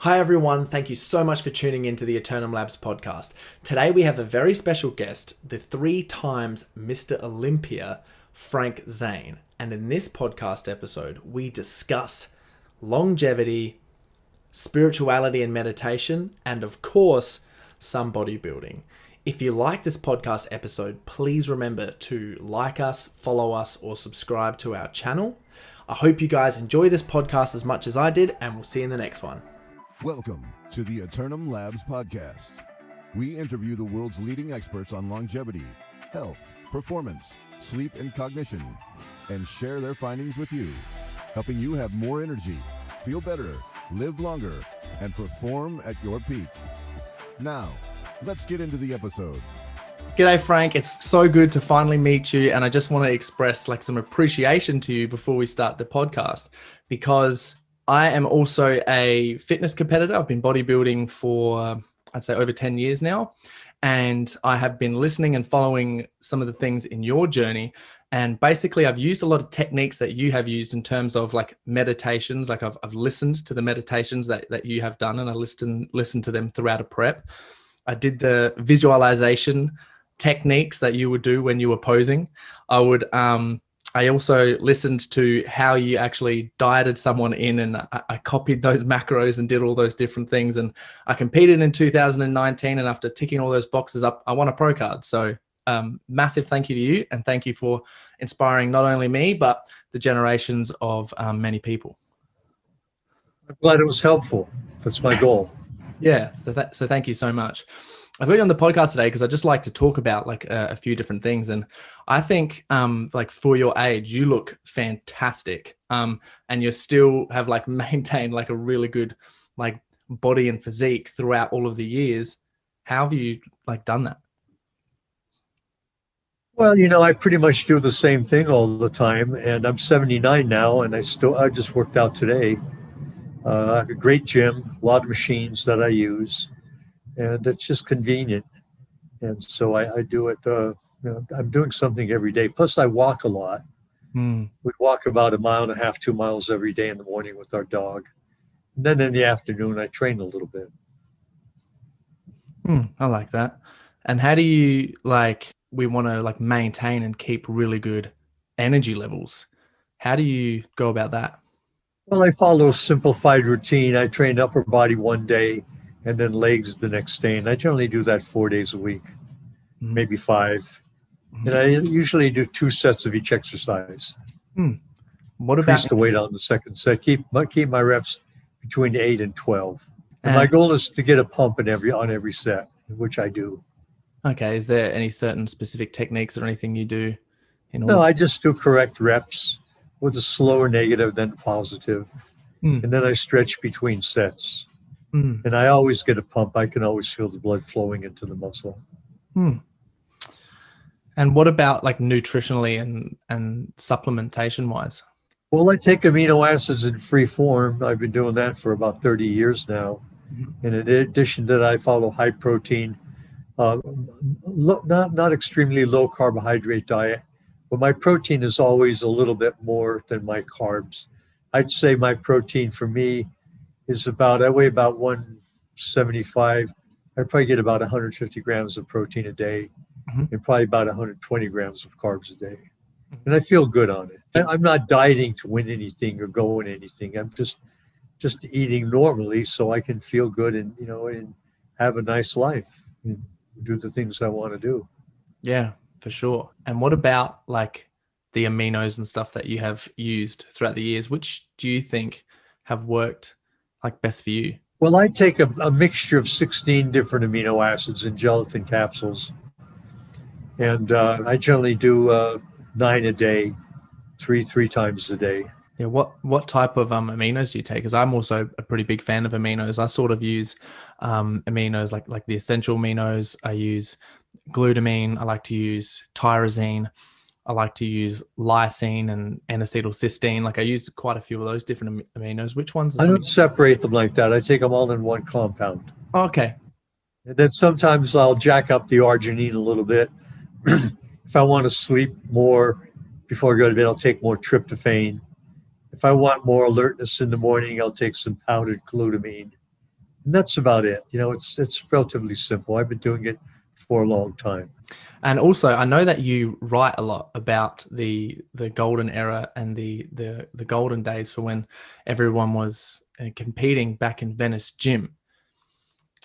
Hi everyone, thank you so much for tuning into the Eternum Labs podcast. Today we have a very special guest, the 3 times Mr. Olympia, Frank Zane. And in this podcast episode, we discuss longevity, spirituality and meditation, and of course, some bodybuilding. If you like this podcast episode, please remember to like us, follow us, or subscribe to our channel. I hope you guys enjoy this podcast as much as I did, and we'll see you in the next one. Welcome to the Eternum Labs podcast. We interview the world's leading experts on longevity, health, performance, sleep, and cognition, and share their findings with you, helping you have more energy, feel better, live longer, and perform at your peak. Now, let's get into the episode. G'day Frank, it's so good to finally meet you, and I just want to express some appreciation to you before we start the podcast, because I am also a fitness competitor. I've been bodybuilding for, I'd say, over 10 years now. And I have been listening and following some of the things in your journey. And basically, I've used a lot of techniques that you have used in terms of meditations. I've listened to the meditations that you have done, and I listened to them throughout a prep. I did the visualization techniques that you would do when you were posing. I also listened to how you actually dieted someone in, and I copied those macros and did all those different things. And I competed in 2019, and after ticking all those boxes up, I won a pro card. So massive thank you to you, and thank you for inspiring not only me, but the generations of many people. I'm glad it was helpful. That's my goal. Yeah, so thank you so much. I've got you on the podcast today because I just like to talk about a few different things. And I think for your age, you look fantastic. And you still have maintained a really good body and physique throughout all of the years. How have you done that? Well, I pretty much do the same thing all the time, and I'm 79 now, and I just worked out today. I have a great gym, a lot of machines that I use, and it's just convenient. And so I do it, I'm doing something every day. Plus I walk a lot. We walk about 1.5 miles, 2 miles every day in the morning with our dog. And then in the afternoon, I train a little bit. I like that. And how do you we want to maintain and keep really good energy levels? How do you go about that? Well, I follow a simplified routine. I train upper body one day and then legs the next day. And I generally do that 4 days a week, maybe 5. And I usually do 2 sets of each exercise. What about increase the weight on the second set? Keep my reps between 8 and 12. And my goal is to get a pump on every set, which I do. Okay. Is there any certain specific techniques or anything you do? No, I just do correct reps with a slower negative than positive. And then I stretch between sets. And I always get a pump. I can always feel the blood flowing into the muscle. And what about nutritionally and supplementation wise? Well, I take amino acids in free form. I've been doing that for about 30 years now. And in addition to that, I follow high protein, not extremely low carbohydrate diet, but my protein is always a little bit more than my carbs. I'd say my protein for me is I weigh about 175. I probably get about 150 grams of protein a day and probably about 120 grams of carbs a day. And I feel good on it. I'm not dieting to win anything or go in anything. I'm just eating normally so I can feel good and have a nice life and do the things I want to do. Yeah, for sure. And what about the aminos and stuff that you have used throughout the years? Which do you think have worked best for you? Well, I take a mixture of 16 different amino acids in gelatin capsules. And I generally do 9 a day, three times a day. Yeah. What type of aminos do you take? Because I'm also a pretty big fan of aminos. I sort of use aminos like the essential aminos. I use glutamine. I like to use tyrosine. I like to use lysine and N-acetylcysteine. I use quite a few of those different aminos. Which ones? I don't separate them like that. I take them all in one compound. Oh, okay. And then sometimes I'll jack up the arginine a little bit. If I want to sleep more before I go to bed, I'll take more tryptophan. If I want more alertness in the morning, I'll take some powdered glutamine. And that's about it. You know, it's relatively simple. I've been doing it for a long time. And also, I know that you write a lot about the golden era and the golden days for when everyone was competing back in Venice Gym.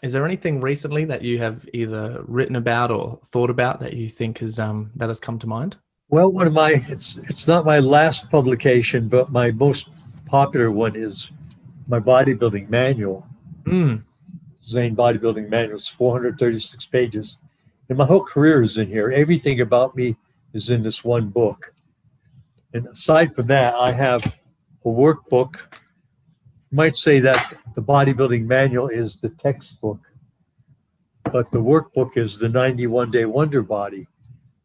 Is there anything recently that you have either written about or thought about that you think has that has come to mind? Well, one of my it's not my last publication, but my most popular one is my bodybuilding manual. Mm. Zane bodybuilding manual. It's 436 pages. And my whole career is in here. Everything about me is in this one book. And aside from that, I have a workbook. You might say that the bodybuilding manual is the textbook, but the workbook is the 91-day wonder body.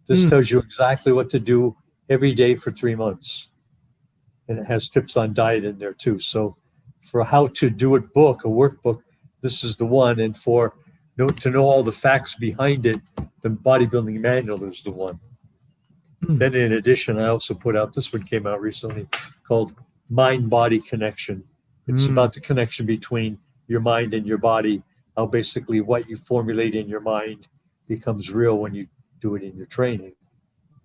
This tells you exactly what to do every day for 3 months. And it has tips on diet in there too. So for a how to do it book, a workbook, this is the one. And to know all the facts behind it, the bodybuilding manual is the one. Then in addition, I also put out, this one came out recently, called Mind-Body Connection. It's about the connection between your mind and your body, how basically what you formulate in your mind becomes real when you do it in your training.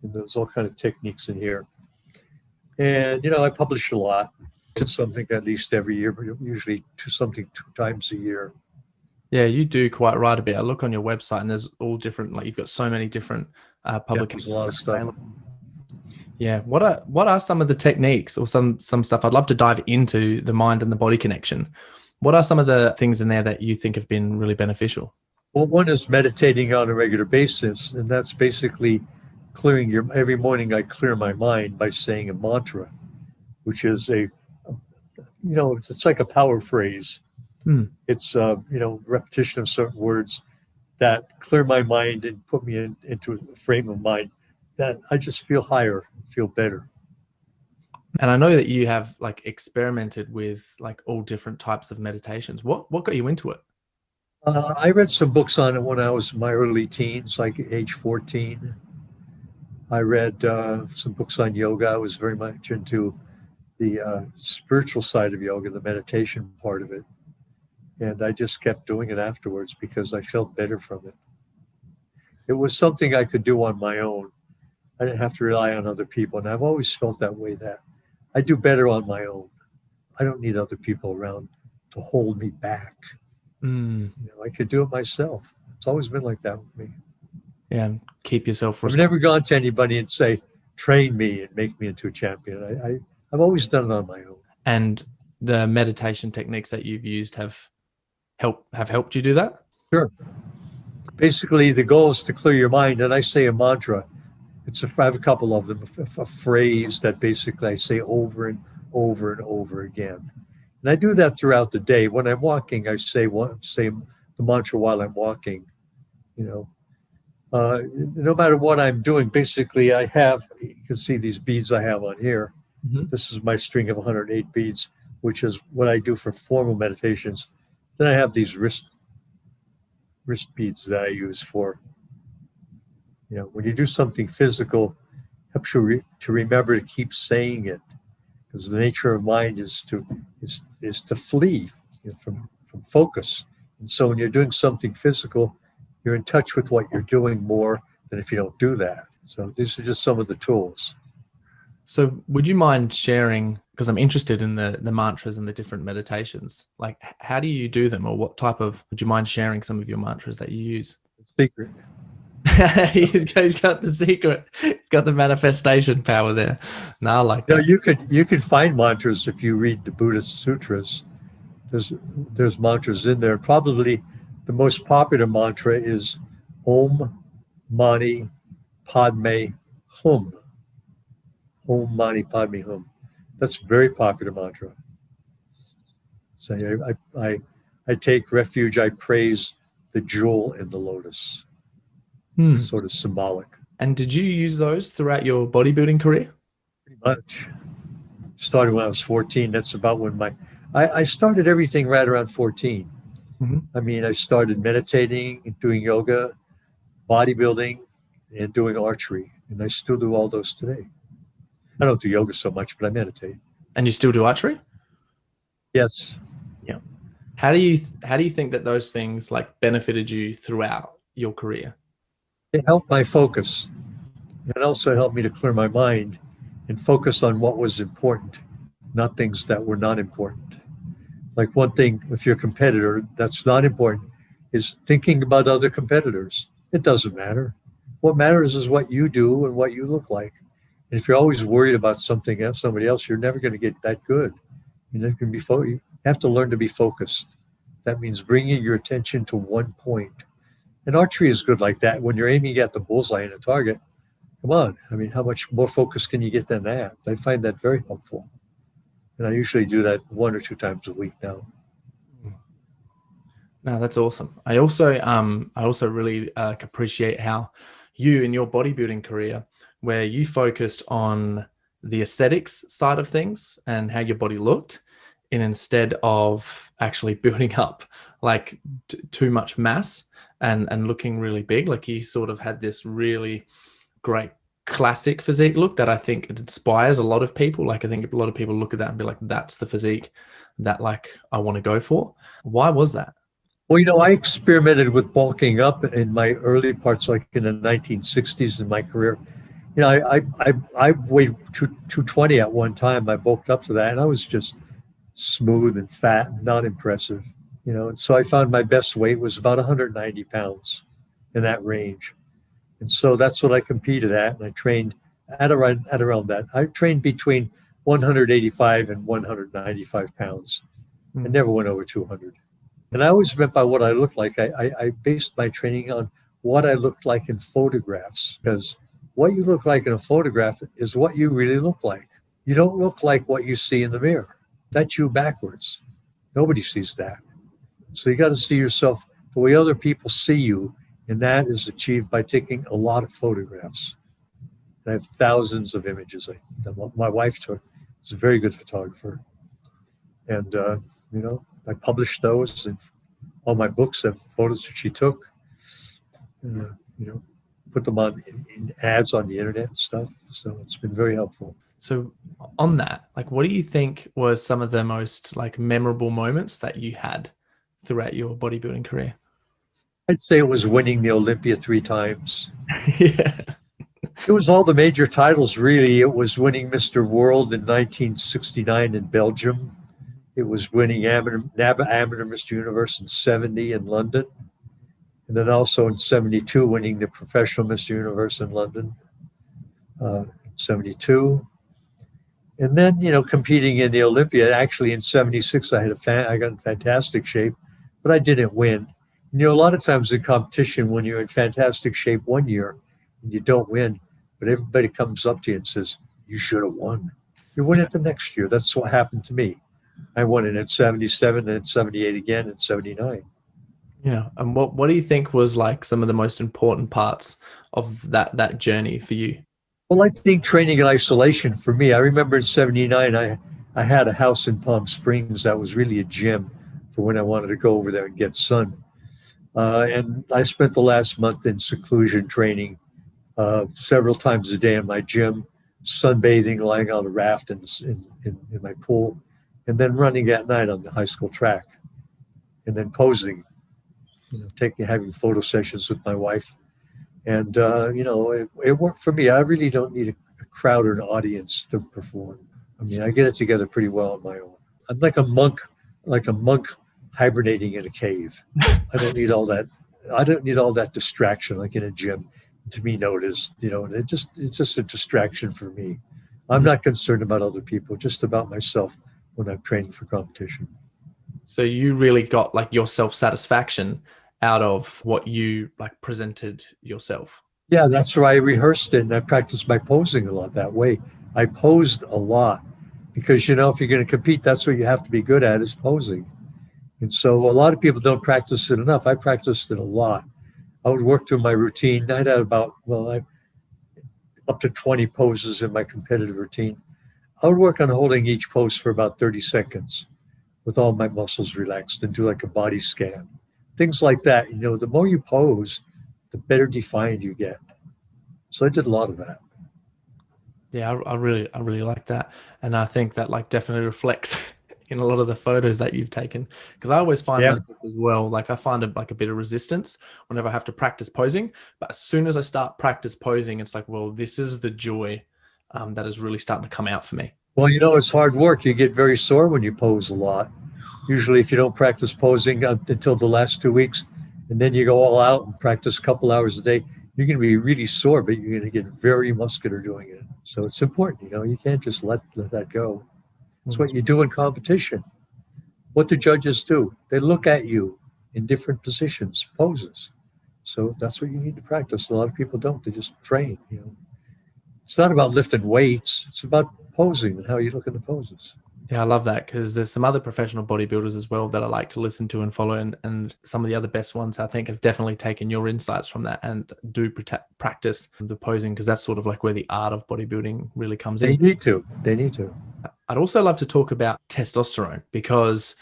And there's all kind of techniques in here. And, you know, I publish a lot. It's something at least every year, but usually two times a year. Yeah, you do quite right a bit. I look on your website and there's all different, like you've got so many different publications. Yeah, there's a lot of stuff. Yeah. What are some of the techniques or some stuff? I'd love to dive into the mind and the body connection. What are some of the things in there that you think have been really beneficial? Well, one is meditating on a regular basis, and that's basically every morning I clear my mind by saying a mantra, which is it's like a power phrase. It's, repetition of certain words that clear my mind and put me into a frame of mind that I just feel higher, feel better. And I know that you have like experimented with like all different types of meditations. What got you into it? I read some books on it when I was in my early teens, like age 14. I read some books on yoga. I was very much into the spiritual side of yoga, the meditation part of it. And I just kept doing it afterwards because I felt better from it. It was something I could do on my own. I didn't have to rely on other people. And I've always felt that way, that I do better on my own. I don't need other people around to hold me back. I could do it myself. It's always been like that with me. Yeah, keep yourself I've never gone to anybody and say, train me and make me into a champion. I've always done it on my own. And the meditation techniques that you've used have helped you do that? Sure. Basically, the goal is to clear your mind. And I say a mantra. I have a couple of them, a phrase that basically I say over and over and over again. And I do that throughout the day. When I'm walking, I say the mantra while I'm walking. No matter what I'm doing, basically you can see these beads I have on here. This is my string of 108 beads, which is what I do for formal meditations. Then I have these wrist beads that I use for, when you do something physical, it helps you to remember to keep saying it, because the nature of mind is to flee from focus. And so when you're doing something physical, you're in touch with what you're doing more than if you don't do that. So these are just some of the tools. So would you mind sharing, because I'm interested in the mantras and the different meditations, like how do you do them, or would you mind sharing some of your mantras that you use? Secret. He's got the secret. He's got the manifestation power there. No, like that. You could find mantras if you read the Buddhist sutras. There's mantras in there. Probably the most popular mantra is Om Mani Padme Hum. Om Mani Padme Hum. That's a very popular mantra. So I take refuge, I praise the jewel in the lotus. Sort of symbolic. And did you use those throughout your bodybuilding career? Pretty much. Started when I was 14. That's about when I started everything right around 14. I mean, I started meditating, doing yoga, bodybuilding, and doing archery. And I still do all those today. I don't do yoga so much, but I meditate. And you still do archery? Yes. Yeah. how do you think that those things like benefited you throughout your career? It helped my focus. It also helped me to clear my mind and focus on what was important, not things that were not important. Like one thing, if you're a competitor, that's not important, is thinking about other competitors. It doesn't matter. What matters is what you do and what you look like. And if you're always worried about something else, somebody else, you're never going to get that good. You're never going to be you have to learn to be focused. That means bringing your attention to one point. And archery is good like that. When you're aiming at the bullseye and a target, come on. I mean, how much more focus can you get than that? I find that very helpful. And I usually do that 1 or 2 times a week now. No, that's awesome. I also really appreciate how you in your bodybuilding career, where you focused on the aesthetics side of things and how your body looked, and instead of actually building up like too much mass and looking really big, like you sort of had this really great classic physique look that I think it inspires a lot of people. Like I think a lot of people look at that and be like, that's the physique that like I want to go for. Why was that? Well, I experimented with bulking up in my early parts, like in the 1960s in my career. I weighed 220 at one time. I bulked up to that, and I was just smooth and fat and not impressive. And so I found my best weight was about 190 pounds in that range. And so that's what I competed at, and I trained at around that. I trained between 185 and 195 pounds. I never went over 200. And I always meant by what I looked like. I based my training on what I looked like in photographs, because what you look like in a photograph is what you really look like. You don't look like what you see in the mirror. That's you backwards. Nobody sees that. So you got to see yourself the way other people see you, and that is achieved by taking a lot of photographs. And I have thousands of images that my wife took. She's a very good photographer. And, I published those, and all my books have photos that she took. Put them on in ads on the internet and stuff. So it's been very helpful. So on that, like, what do you think was some of the most like memorable moments that you had throughout your bodybuilding career? I'd say it was winning the Olympia 3 times. Yeah. It was all the major titles, really. It was winning Mr. World in 1969 in Belgium. It was winning amateur Mr. Universe in 70 in London. And then also in 72, winning the professional Mr. Universe in London, 72. And then, competing in the Olympia. Actually, in 76, I got in fantastic shape, but I didn't win. A lot of times in competition, when you're in fantastic shape one year and you don't win, but everybody comes up to you and says, you should have won. You win it the next year. That's what happened to me. I won it in 77 and 78 again in 79. Yeah. And what do you think was like some of the most important parts of that journey for you? Well, I think training in isolation for me. I remember in 79, I had a house in Palm Springs that was really a gym for when I wanted to go over there and get sun. And I spent the last month in seclusion training several times a day in my gym, sunbathing, lying on a raft in my pool, and then running at night on the high school track, and then posing, having photo sessions with my wife. And, it worked for me. I really don't need a crowd or an audience to perform. I mean, I get it together pretty well on my own. I'm like a monk hibernating in a cave. I don't need all that. I don't need all that distraction like in a gym to be noticed, it's just a distraction for me. I'm not concerned about other people, just about myself when I'm training for competition. So you really got like your self-satisfaction out of what you like presented yourself. Yeah, that's why I rehearsed it, and I practiced my posing a lot that way. I posed a lot because, if you're going to compete, that's what you have to be good at is posing. And so a lot of people don't practice it enough. I practiced it a lot. I would work through my routine. I'd have up to 20 poses in my competitive routine. I would work on holding each pose for about 30 seconds with all my muscles relaxed and do like a body scan. Things like that. The more you pose, the better defined you get. So I did a lot of that. Yeah, I really like that. And I think that like definitely reflects in a lot of the photos that you've taken, because I always find Yeah. myself as well, like I find it like a bit of resistance whenever I have to practice posing. But as soon as I start practice posing, it's like, well, this is the joy that is really starting to come out for me. Well, it's hard work. You get very sore when you pose a lot. Usually, if you don't practice posing until the last 2 weeks, and then you go all out and practice a couple hours a day, you're going to be really sore, but you're going to get very muscular doing it. So it's important, you can't just let that go. It's what you do in competition. What do judges do? They look at you in different positions, poses. So that's what you need to practice. A lot of people don't. They just train, It's not about lifting weights. It's about posing and how you look in the poses. Yeah, I love that, because there's some other professional bodybuilders as well that I like to listen to and follow. And some of the other best ones, I think, have definitely taken your insights from that and do practice the posing, because that's sort of like where the art of bodybuilding really comes in. They need to. I'd also love to talk about testosterone, because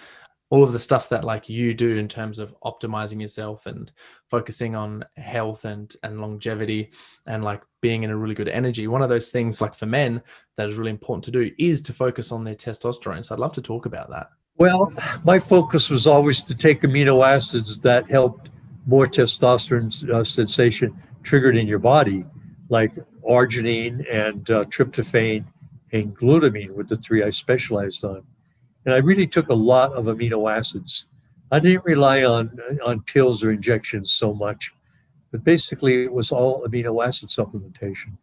all of the stuff that like you do in terms of optimizing yourself and focusing on health and longevity and like being in a really good energy. One of those things like for men that is really important to do is to focus on their testosterone. So I'd love to talk about that. Well, my focus was always to take amino acids that helped more testosterone sensation triggered in your body, like arginine and tryptophan and glutamine were the three I specialized on. And I really took a lot of amino acids. I didn't rely on pills or injections so much, but basically it was all amino acid supplementation.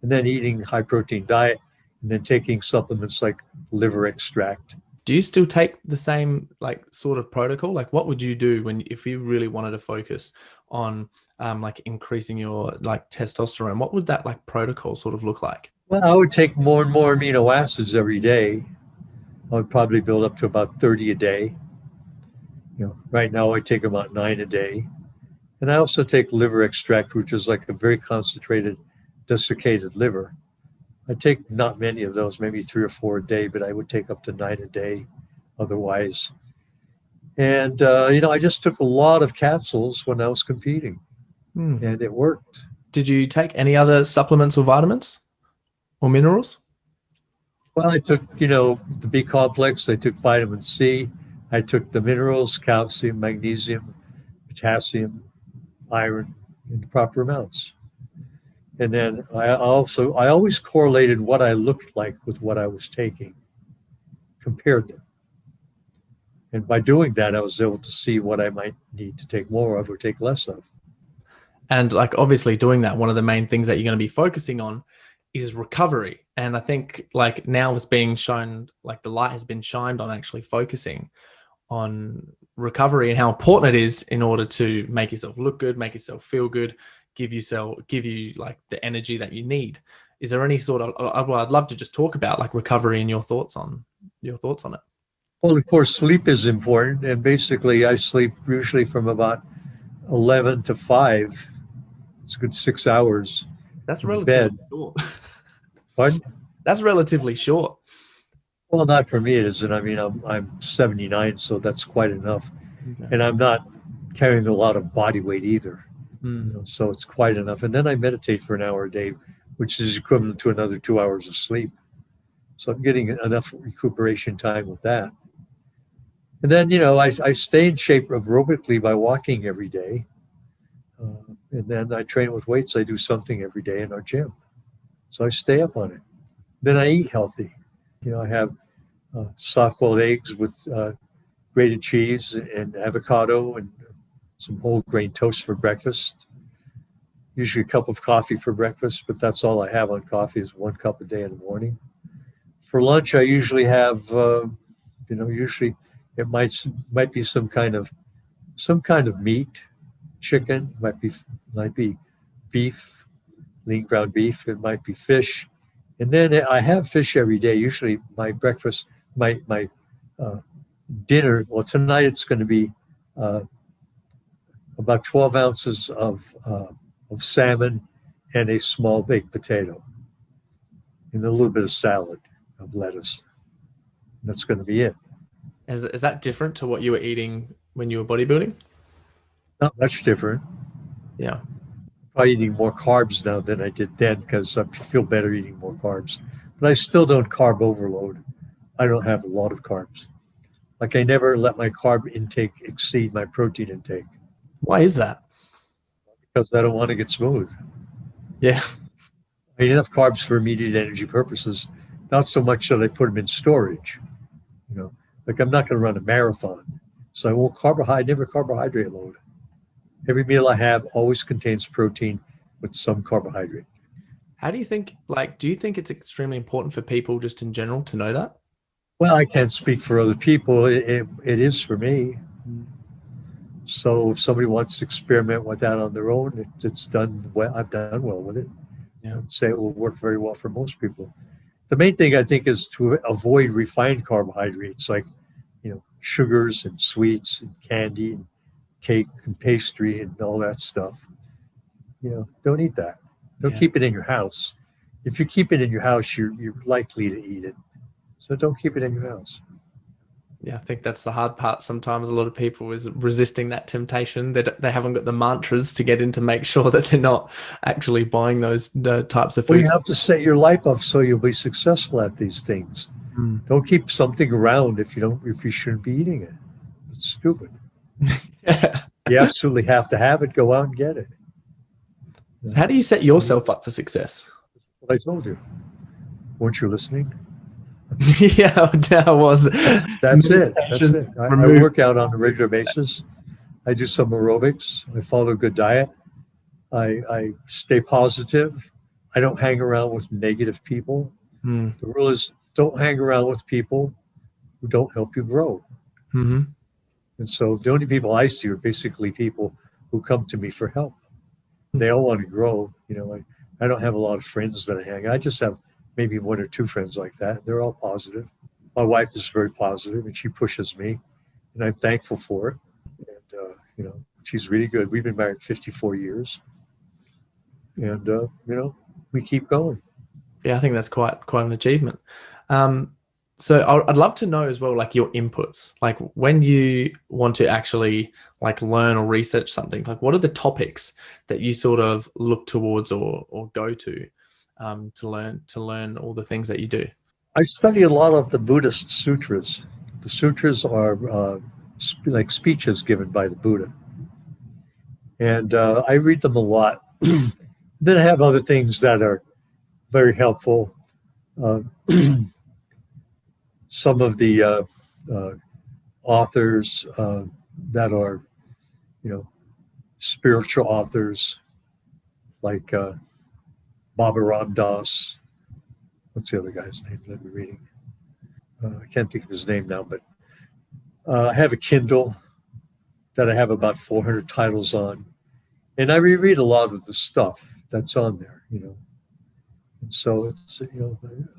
And then eating high protein diet, and then taking supplements like liver extract. Do you still take the same like sort of protocol? Like what would you do if you really wanted to focus on like increasing your like testosterone? What would that like protocol sort of look like? Well, I would take more and more amino acids every day. I would probably build up to about 30 a day. Right now I take about 9 a day. And I also take liver extract, which is like a very concentrated desiccated liver. I take not many of those, maybe 3 or 4 a day, but I would take up to 9 a day otherwise. And, I just took a lot of capsules when I was competing, and it worked. Did you take any other supplements or vitamins or minerals? Well, I took, the B complex, I took vitamin C, I took the minerals, calcium, magnesium, potassium, iron in the proper amounts. And then I always correlated what I looked like with what I was taking, compared them. And by doing that, I was able to see what I might need to take more of or take less of. And like obviously doing that, one of the main things that you're going to be focusing on is recovery. And I think like now it's being shown, like the light has been shined on actually focusing on recovery and how important it is in order to make yourself look good, make yourself feel good, give you like the energy that you need. Is there any sort of, well, I'd love to just talk about like recovery and your thoughts on it. Well, of course, sleep is important. And basically I sleep usually from about 11 to 5. It's a good 6 hours. That's relatively short. Pardon? That's relatively short. Well, not for me, it isn't. I mean, I'm 79, so that's quite enough. Okay. And I'm not carrying a lot of body weight either. So it's quite enough. And then I meditate for an hour a day, which is equivalent to another 2 hours of sleep. So I'm getting enough recuperation time with that. And then, I stay in shape aerobically by walking every day. And then I train with weights. I do something every day in our gym. So I stay up on it. Then I eat healthy. I have soft-boiled eggs with grated cheese and avocado and some whole grain toast for breakfast. Usually a cup of coffee for breakfast, but that's all I have on coffee is 1 cup a day in the morning. For lunch, I usually have, usually it might be some kind of meat, chicken, might be beef, lean ground beef. It might be fish. And then I have fish every day. Usually my breakfast, my dinner, well, tonight it's going to be about 12 ounces of salmon and a small baked potato and a little bit of salad of lettuce. That's going to be it. Is that different to what you were eating when you were bodybuilding? Not much different. Yeah. Probably eating more carbs now than I did then because I feel better eating more carbs. But I still don't carb overload. I don't have a lot of carbs. Like I never let my carb intake exceed my protein intake Why is that? because I don't want to get smooth. Yeah. I eat enough carbs for immediate energy purposes, not so much that I put them in storage. You know, like I'm not going to run a marathon, so I won't never carbohydrate load. Every meal I have always contains protein with some carbohydrate. How do you think, like, do you think it's extremely important for people just in general to know that? Well, I can't speak for other people. It is for me. So if somebody wants to experiment with that on their own, it's done well. I've done well with it. Yeah. I'd say it will work very well for most people. The main thing I think is to avoid refined carbohydrates like, sugars and sweets and candy and cake and pastry and all that stuff. Don't eat that. Don't keep it in your house. If you keep it in your house, you're likely to eat it. So don't keep it in your house. Yeah, I think that's the hard part. Sometimes a lot of people is resisting that temptation. They haven't got the mantras to get in to make sure that they're not actually buying those types of Well, foods. you have to set your life up so you'll be successful at these things. Don't keep something around if you shouldn't be eating it. It's stupid. Yeah. You absolutely have to have it. Go out and get it. So how do you set yourself up for success? What I told you. Weren't you listening? Yeah, I was. That's it. I work out on a regular basis. I do some aerobics. I follow a good diet. I stay positive. I don't hang around with negative people. The rule is don't hang around with people who don't help you grow. Mm-hmm. And so the only people I see are basically people who come to me for help. They all want to grow. I don't have a lot of friends that I hang. I just have maybe one or two friends like that. They're all positive. My wife is very positive and she pushes me and I'm thankful for it. And, she's really good. We've been married 54 years and, we keep going. Yeah, I think that's quite an achievement. So I'd love to know as well, like your inputs, like when you want to actually like learn or research something, like what are the topics that you sort of look towards or go to learn all the things that you do? I study a lot of the Buddhist sutras. The sutras are like speeches given by the Buddha. And I read them a lot. Then I have other things that are very helpful. Some of the authors that are, spiritual authors like Baba Ram Das. What's the other guy's name that we're reading? I can't think of his name now, but I have a Kindle that I have about 400 titles on. And I reread a lot of the stuff that's on there, And so it's,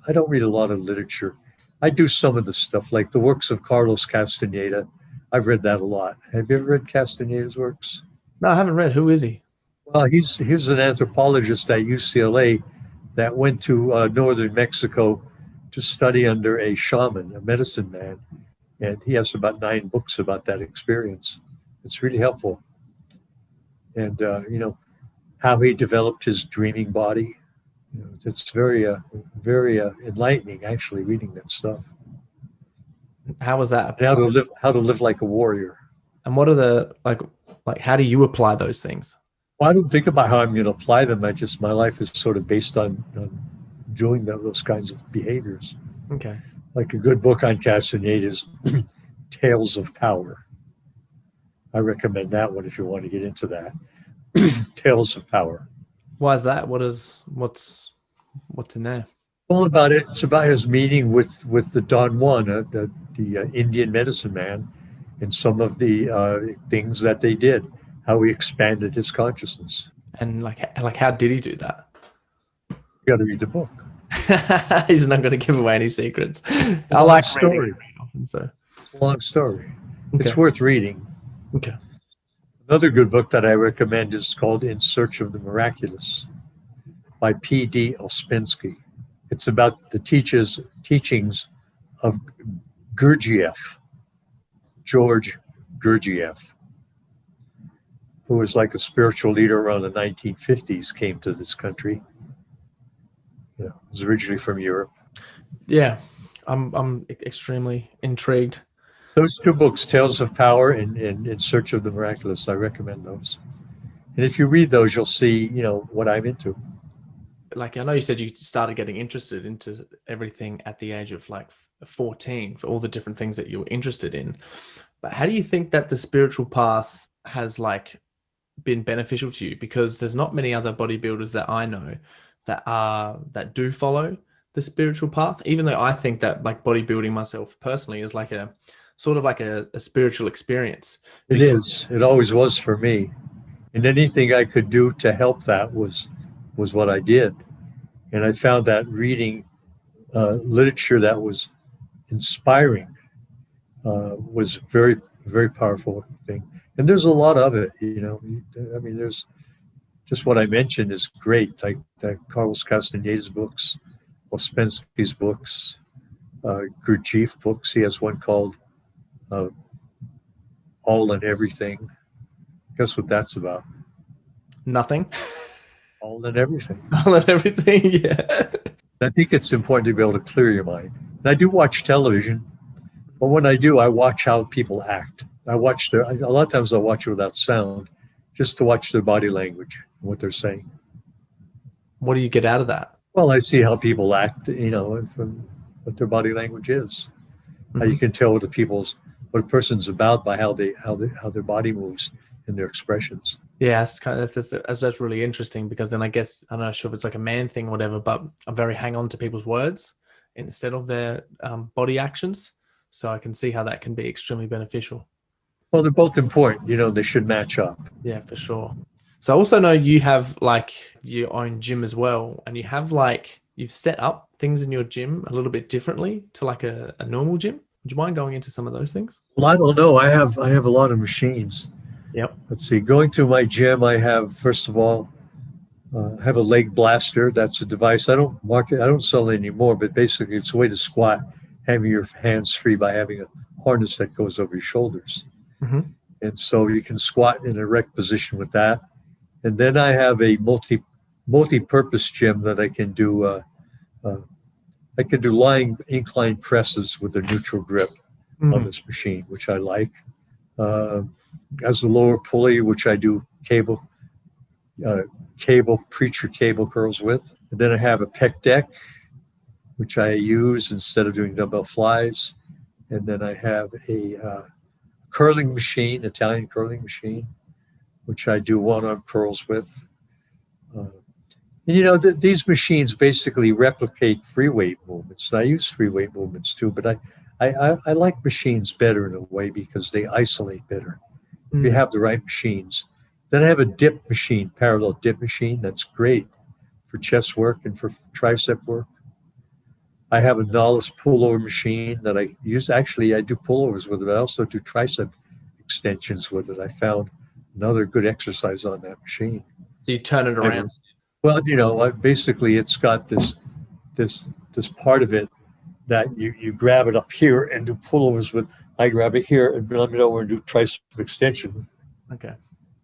I don't read a lot of literature. I do some of the stuff, like the works of Carlos Castaneda. I've read that a lot. Have you ever read Castaneda's works? No, I haven't read. Who is he? Well, he's an anthropologist at UCLA that went to northern Mexico to study under a shaman, a medicine man. And he has about 9 books about that experience. It's really helpful. And, how he developed his dreaming body. It's very enlightening, actually, reading that stuff. How was that? And how to live like a warrior. And what are the like how do you apply those things? Well, I don't think about how I'm going to apply them. My life is sort of based on doing those kinds of behaviors. Okay. Like a good book on Castaneda's Tales of Power. I recommend that one if you want to get into that. Tales of Power. Why is that? What's in there? All about it. It's about his meeting with the Don Juan, the Indian medicine man, and some of the things that they did, how he expanded his consciousness. And like how did he do that? You got to read the book. He's not going to give away any secrets. I like story. Often, so it's a long story. Okay. It's worth reading. Okay. Another good book that I recommend is called In Search of the Miraculous by P.D. Ouspensky. It's about the teachings of George Gurdjieff, who was like a spiritual leader around the 1950s, came to this country. Was originally from Europe. Yeah. I'm extremely intrigued. Those two books, Tales of Power and In Search of the Miraculous, I recommend those. And if you read those, you'll see, what I'm into. Like, I know you said you started getting interested into everything at the age of like 14 for all the different things that you were interested in. But how do you think that the spiritual path has like been beneficial to you? Because there's not many other bodybuilders that I know that do follow the spiritual path, even though I think that like bodybuilding myself personally is like a sort of like a spiritual experience. It is. It always was for me. And anything I could do to help that was what I did. And I found that reading literature that was inspiring was very, very powerful thing. And there's a lot of it, I mean, there's just what I mentioned is great, like Carlos Castaneda's books, Ouspensky's books, Gurdjieff books. He has one called All and Everything. Guess what that's about? Nothing. All and everything. All and everything, yeah. I think it's important to be able to clear your mind. And I do watch television, but when I do, I watch how people act. A lot of times I'll watch it without sound, just to watch their body language, what they're saying. What do you get out of that? Well, I see how people act, from what their body language is. How you can tell what a person's about by how their body moves and their expressions. Yeah, that's really interesting, because then I guess, I'm not sure if it's like a man thing or whatever, but I'm very hang on to people's words instead of their body actions. So I can see how that can be extremely beneficial. Well, they're both important. They should match up. Yeah, for sure. So I also know you have like your own gym as well, and you've set up things in your gym a little bit differently to like a normal gym. Would you mind going into some of those things? Well, I don't know. I have a lot of machines. Yep. Let's see. Going to my gym, I have, first of all, I have a leg blaster. That's a device. I don't sell it anymore, but basically it's a way to squat, having your hands free by having a harness that goes over your shoulders. Mm-hmm. And so you can squat in an erect position with that. And then I have a multi-purpose gym that I can do. I can do lying incline presses with a neutral grip on this machine, which I like. As the lower pulley, which I do preacher cable curls with. And then I have a pec deck, which I use instead of doing dumbbell flies. And then I have a curling machine, Italian curling machine, which I do one-arm curls with. These machines basically replicate free weight movements. And I use free weight movements too, but I like machines better in a way because they isolate better if you have the right machines. Then I have a dip machine, parallel dip machine. That's great for chest work and for tricep work. I have a Nollis pullover machine that I use. Actually, I do pullovers with it. I also do tricep extensions with it. I found another good exercise on that machine. So you turn it around. Well, basically it's got this part of it that you grab it up here and do pullovers with. I grab it here and let me over and do tricep extension. Okay.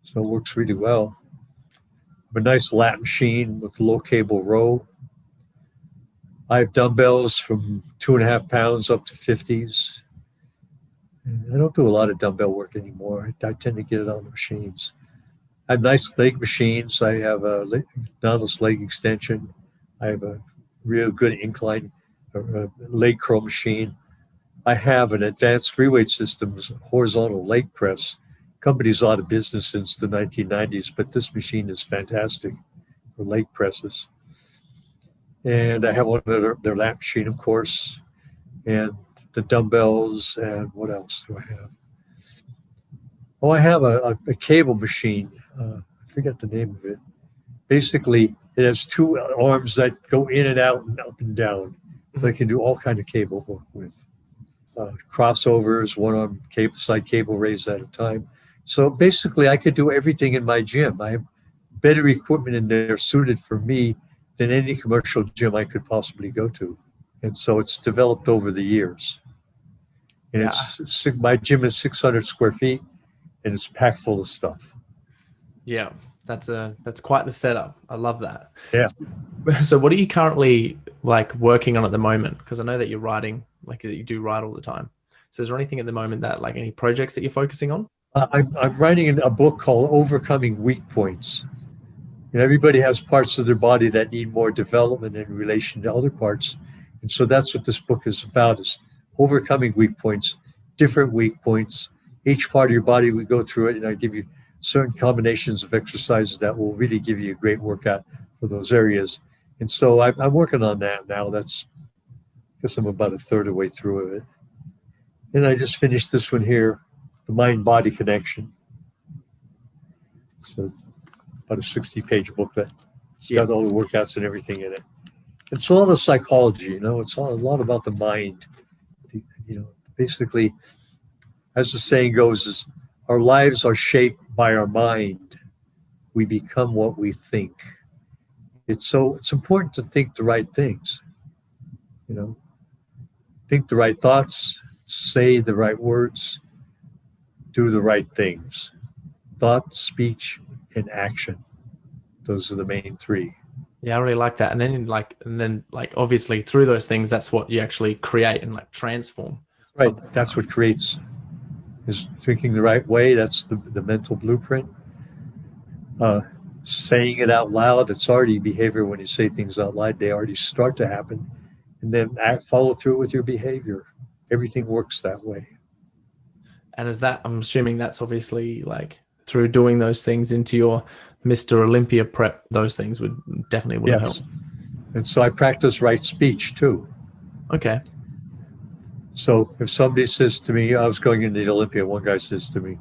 So it works really well. A nice lat machine with low cable row. I have dumbbells from 2.5 pounds up to 50s. I don't do a lot of dumbbell work anymore. I tend to get it on the machines. I have nice leg machines. I have a Nautilus leg extension. I have a real good incline leg curl machine. I have an advanced free weight systems horizontal leg press. Company's out of business since the 1990s, but this machine is fantastic for leg presses. And I have one of their lat machine, of course, and the dumbbells. And what else do I have? Oh, I have a cable machine. I forget the name of it. Basically, it has two arms that go in and out and up and down. So I can do all kind of cable work with. Crossovers, one arm side cable raise at a time. So basically, I could do everything in my gym. I have better equipment in there suited for me than any commercial gym I could possibly go to. And so it's developed over the years. And my gym is 600 square feet and it's packed full of stuff. Yeah, that's quite the setup. I love that. Yeah. So what are you currently like working on at the moment? Because I know that you're writing, like that you do write all the time. So is there anything at the moment that, like, any projects that you're focusing on? I'm writing a book called Overcoming Weak Points. And everybody has parts of their body that need more development in relation to other parts. And so that's what this book is about, is overcoming weak points, different weak points. Each part of your body, we go through it, and I give you certain combinations of exercises that will really give you a great workout for those areas. And so I'm working on that now. I guess I'm about a third of the way through it. And I just finished this one here, the mind-body connection. So about a 60-page booklet. It's got all the workouts and everything in it. It's all the psychology, it's all a lot about the mind. Basically, as the saying goes, is our lives are shaped by our mind. We become what we think. It's important to think the right things. Think the right thoughts, say the right words, do the right things. Thought, speech, and action. Those are the main three. Yeah, I really like that. And then obviously through those things, that's what you actually create and like transform. Right. That's what creates, is thinking the right way. That's the mental blueprint. Saying it out loud. It's already behavior. When you say things out loud, they already start to happen. And then follow through with your behavior. Everything works that way. And I'm assuming that's obviously like through doing those things into your Mr. Olympia prep, those things would help. And so I practice right speech too. Okay. So if somebody says to me, I was going into the Olympia, one guy says to me,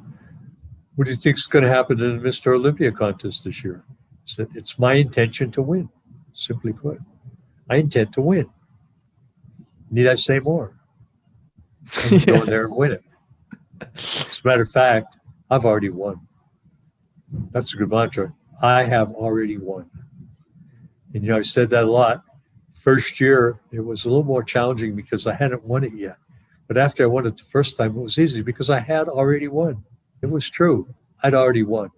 what do you think is going to happen in the Mr. Olympia contest this year? I said, it's my intention to win. Simply put, I intend to win. Need I say more? I'm go in there and win it. As a matter of fact, I've already won. That's a good mantra. I have already won. And I've said that a lot. First year, it was a little more challenging because I hadn't won it yet. But after I won it the first time, it was easy because I had already won. It was true. I'd already won.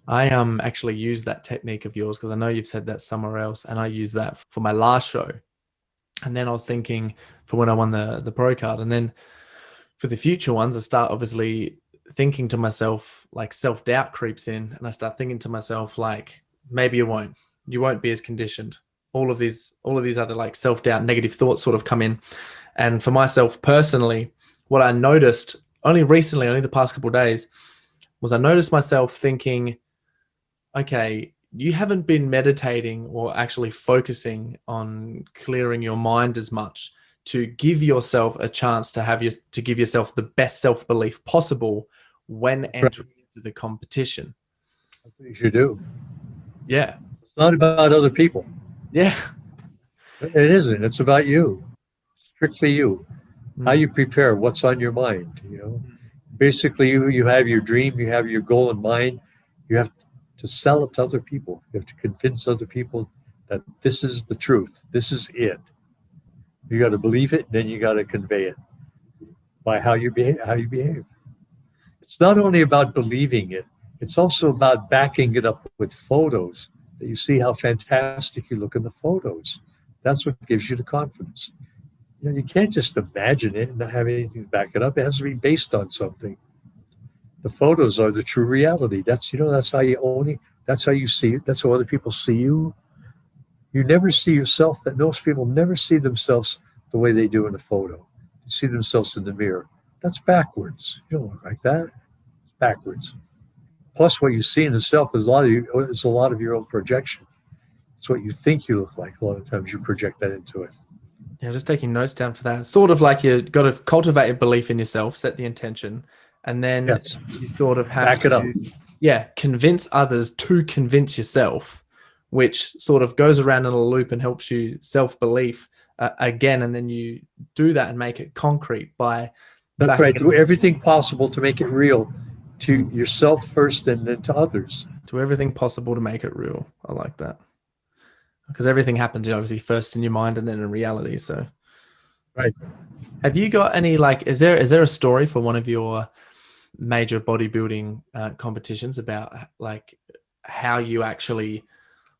I actually used that technique of yours because I know you've said that somewhere else, and I used that for my last show. And then I was thinking for when I won the pro card, and then for the future ones, I start obviously thinking to myself, like self-doubt creeps in, and I start thinking to myself, like, maybe you won't be as conditioned. All of these other like self-doubt, negative thoughts sort of come in. And for myself personally, what I noticed only recently, only the past couple of days, was I noticed myself thinking, okay, you haven't been meditating or actually focusing on clearing your mind as much to give yourself a chance to give yourself the best self-belief possible when entering into the competition. That's what you should do. Yeah. It's not about other people. Yeah. It isn't. It's about you. Strictly you. How you prepare, what's on your mind, Basically, you have your dream, you have your goal in mind. You have to sell it to other people. You have to convince other people that this is the truth. This is it. You got to believe it, then you got to convey it by how you behave. It's not only about believing it, it's also about backing it up with photos that you see how fantastic you look in the photos. That's what gives you the confidence. You can't just imagine it and not have anything to back it up. It has to be based on something. The photos are the true reality. That's how you own it. That's how you see it. That's how other people see you. You never see yourself. Most people never see themselves the way they do in a photo. They see themselves in the mirror. That's backwards. You don't look like that. It's backwards. Plus, what you see in yourself is a lot of your own projection. It's what you think you look like. A lot of times you project that into it. Yeah, just taking notes down for that. Sort of like you got to cultivate a belief in yourself, set the intention, and then you sort of have back it up. Yeah, convince others to convince yourself, which sort of goes around in a loop and helps you self-belief again. And then you do that and make it concrete by. That's right. Do everything possible to make it real to yourself first and then to others. Do everything possible to make it real. I like that. Because everything happens, obviously, first in your mind and then in reality. So, right. Have you got any is there a story for one of your major bodybuilding competitions about like how you actually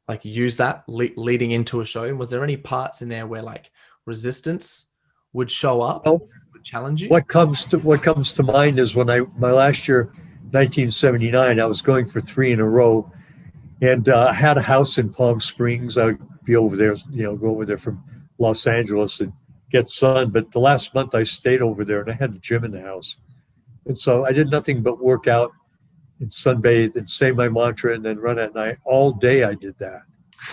like use that leading into a show? And was there any parts in there where like resistance would show up, Well, would challenge you? what comes to mind is when my last year, 1979, I was going for 3 in a row, and I had a house in Palm Springs. I would be over there, go over there from Los Angeles and get sun. But the last month I stayed over there, and I had a gym in the house, and so I did nothing but work out and sunbathe and say my mantra and then run at night. All day I did that.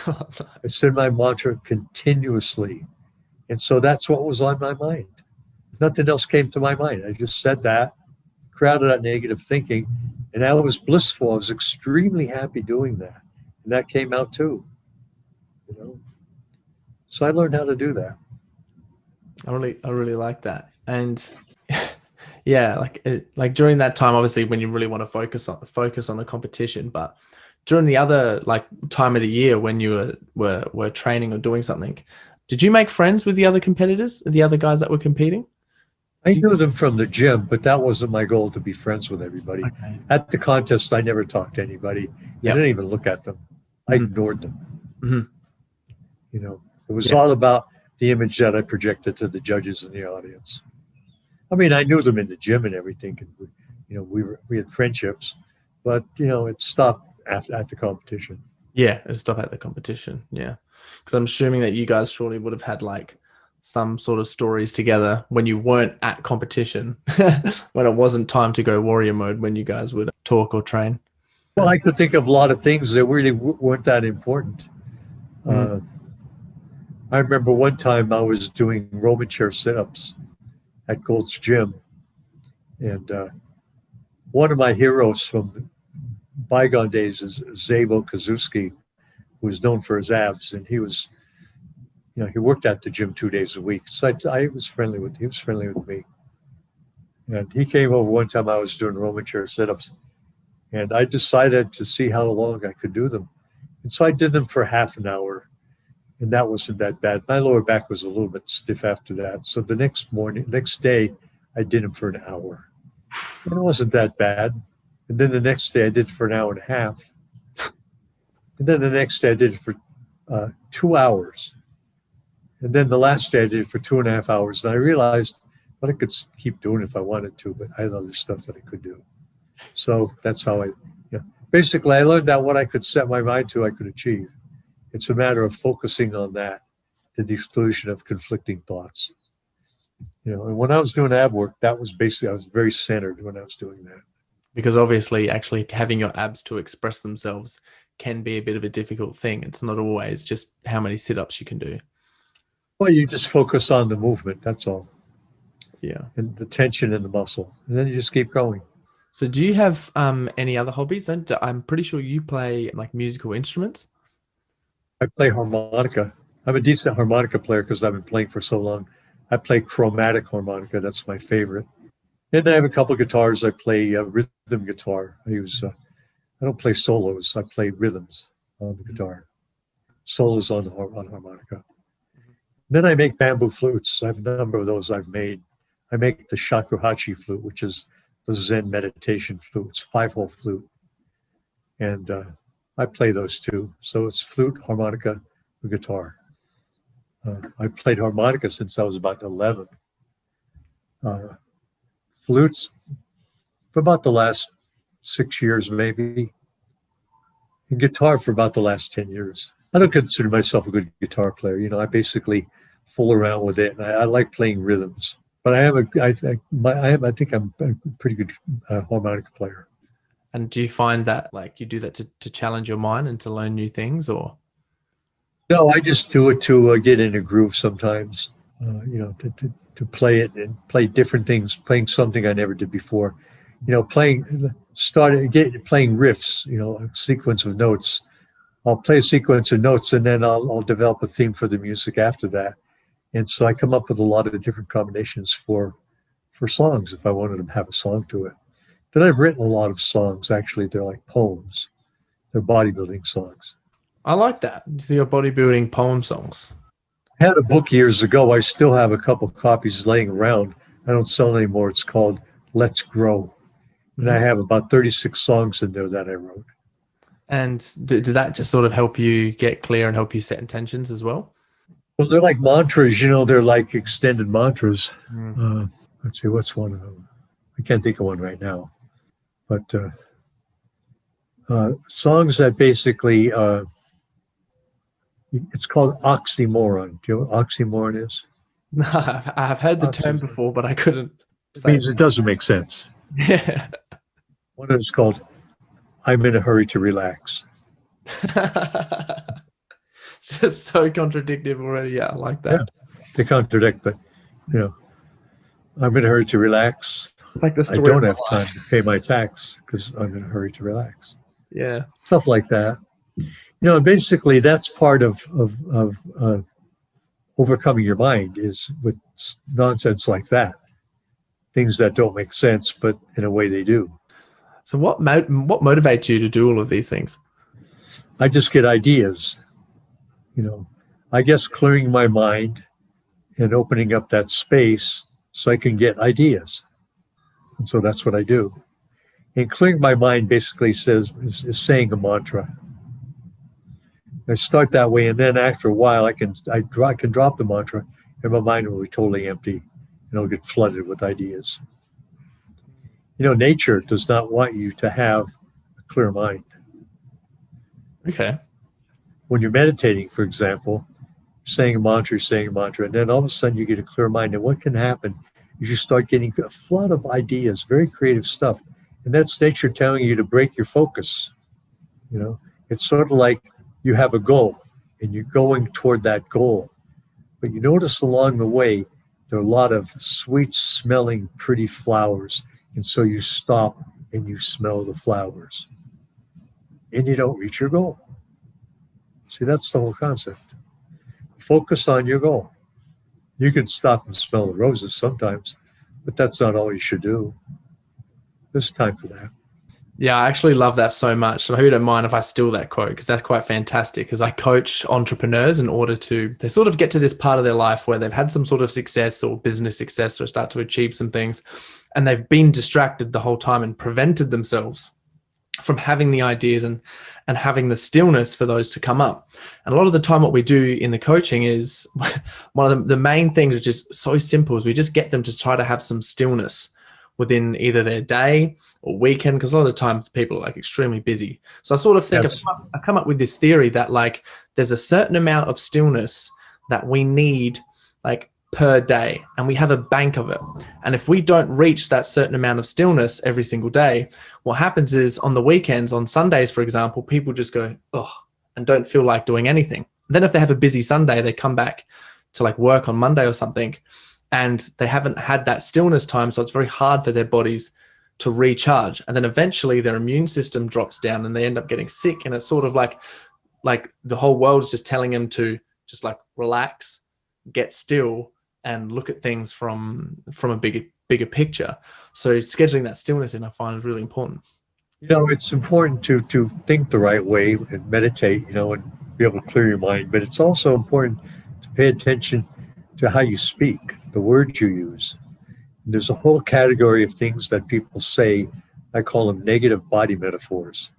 I said my mantra continuously. And so that's what was on my mind. Nothing else came to my mind. I just said that, crowded out negative thinking, and I was blissful. I was extremely happy doing that. And that came out too. So I learned how to do that. I really like that. And yeah, like during that time, obviously when you really want to focus on the competition, but during the other like time of the year when you were training or doing something, did you make friends with the other competitors, the other guys that were competing? I knew them from the gym, but that wasn't my goal, to be friends with everybody. Okay. At the contest, I never talked to anybody. Yep. I didn't even look at them. I ignored them. Mm-hmm. It was all about the image that I projected to the judges and the audience. I mean, I knew them in the gym and everything, and we had friendships, but it stopped at the competition. Yeah, it stopped at the competition. Yeah, because I'm assuming that you guys surely would have had like some sort of stories together when you weren't at competition, when it wasn't time to go warrior mode, when you guys would talk or train. Well, I could think of a lot of things that really weren't that important. I remember one time I was doing Roman chair sit-ups at Gold's Gym, and one of my heroes from bygone days is Zane Kazuski, who was known for his abs, and he was, he worked at the gym 2 days a week. So he was friendly with me. And he came over one time I was doing Roman chair sit-ups, and I decided to see how long I could do them. And so I did them for half an hour, and that wasn't that bad. My lower back was a little bit stiff after that. So the next day, I did them for an hour. And it wasn't that bad. And then the next day I did it for an hour and a half. And then the next day I did it for 2 hours. And then the last day I did it for 2.5 hours. And I realized I could keep doing it if I wanted to, but I had other stuff that I could do. So that's how basically I learned that what I could set my mind to, I could achieve. It's a matter of focusing on that to the exclusion of conflicting thoughts. And when I was doing ab work, that was basically, I was very centered when I was doing that. Because obviously actually having your abs to express themselves can be a bit of a difficult thing. It's not always just how many sit-ups you can do. Well, you just focus on the movement, that's all. Yeah. And the tension in the muscle. And then you just keep going. So do you have any other hobbies? I'm pretty sure you play like musical instruments. I play harmonica. I'm a decent harmonica player because I've been playing for so long. I play chromatic harmonica. That's my favorite. And I have a couple of guitars. I play rhythm guitar. I don't play solos. I play rhythms on the guitar. Solos on harmonica. Then I make bamboo flutes. I have a number of those I've made. I make the shakuhachi flute, which is the Zen meditation flute. It's 5-hole flute. And I play those too. So it's flute, harmonica, and guitar. I've played harmonica since I was about 11. Flutes for about the last 6 years, maybe. And guitar for about the last 10 years. I don't consider myself a good guitar player. I basically fool around with it, and I like playing rhythms. But I think I'm a pretty good harmonica player. And do you find that like you do that to challenge your mind and to learn new things, or? No, I just do it to get in a groove sometimes, to play it and play different things, playing something I never did before. Playing riffs, a sequence of notes. I'll play a sequence of notes and then I'll develop a theme for the music after that. And so I come up with a lot of different combinations for songs if I wanted to have a song to it. Then I've written a lot of songs. Actually, they're like poems. They're bodybuilding songs. I like that. So your bodybuilding poem songs. I had a book years ago. I still have a couple copies laying around. I don't sell anymore. It's called Let's Grow. And I have about 36 songs in there that I wrote. And did that just sort of help you get clear and help you set intentions as well? Well, they're like mantras, they're like extended mantras. Mm. Let's see, what's one of them? I can't think of one right now. But songs that basically, it's called oxymoron. Do you know what oxymoron is? No, I've heard the term before, but I couldn't It say means it doesn't make sense. Yeah. One of them is called, I'm in a hurry to relax. Just so contradictive already. Yeah, I like that. Yeah, they contradict, but, I'm in a hurry to relax. It's like the I story don't of have my time life. to pay my tax because I'm in a hurry to relax. Yeah. Stuff like that. Basically that's part of overcoming your mind is with nonsense like that. Things that don't make sense, but in a way they do. So what motivates you to do all of these things? I just get ideas. I guess clearing my mind and opening up that space so I can get ideas. And so that's what I do. And clearing my mind basically is saying a mantra. I start that way, and then after a while, I can drop the mantra, and my mind will be totally empty, and it'll get flooded with ideas. Nature does not want you to have a clear mind. Okay. When you're meditating, for example, saying a mantra, and then all of a sudden you get a clear mind. And what can happen is you start getting a flood of ideas, very creative stuff. And that's nature telling you to break your focus. It's sort of like you have a goal and you're going toward that goal. But you notice along the way, there are a lot of sweet smelling, pretty flowers. And so you stop and you smell the flowers. And you don't reach your goal. See, that's the whole concept. Focus on your goal. You can stop and smell the roses sometimes, but that's not all you should do. There's time for that. Yeah, I actually love that so much. I hope you don't mind if I steal that quote because that's quite fantastic. Because I coach entrepreneurs in order to, they sort of get to this part of their life where they've had some sort of success or business success or start to achieve some things. And they've been distracted the whole time and prevented themselves from having the ideas and having the stillness for those to come up. And a lot of the time what we do in the coaching is one of the main things, which is so simple, is we just get them to try to have some stillness within either their day or weekend, because a lot of the time people are like extremely busy. So I sort of think Yes. I come up with this theory that like there's a certain amount of stillness that we need like per day, and we have a bank of it. And if we don't reach that certain amount of stillness every single day, what happens is on the weekends, on Sundays, for example, people just go, oh, and don't feel like doing anything. Then if they have a busy Sunday, they come back to like work on Monday or something, and they haven't had that stillness time. So it's very hard for their bodies to recharge. And then eventually their immune system drops down and they end up getting sick. And it's sort of like the whole world's just telling them to just like relax, get still, and look at things from a bigger picture. So scheduling that stillness in, I find, is really important. It's important to think the right way and meditate, and be able to clear your mind. But it's also important to pay attention to how you speak, the words you use. And there's a whole category of things that people say. I call them negative body metaphors.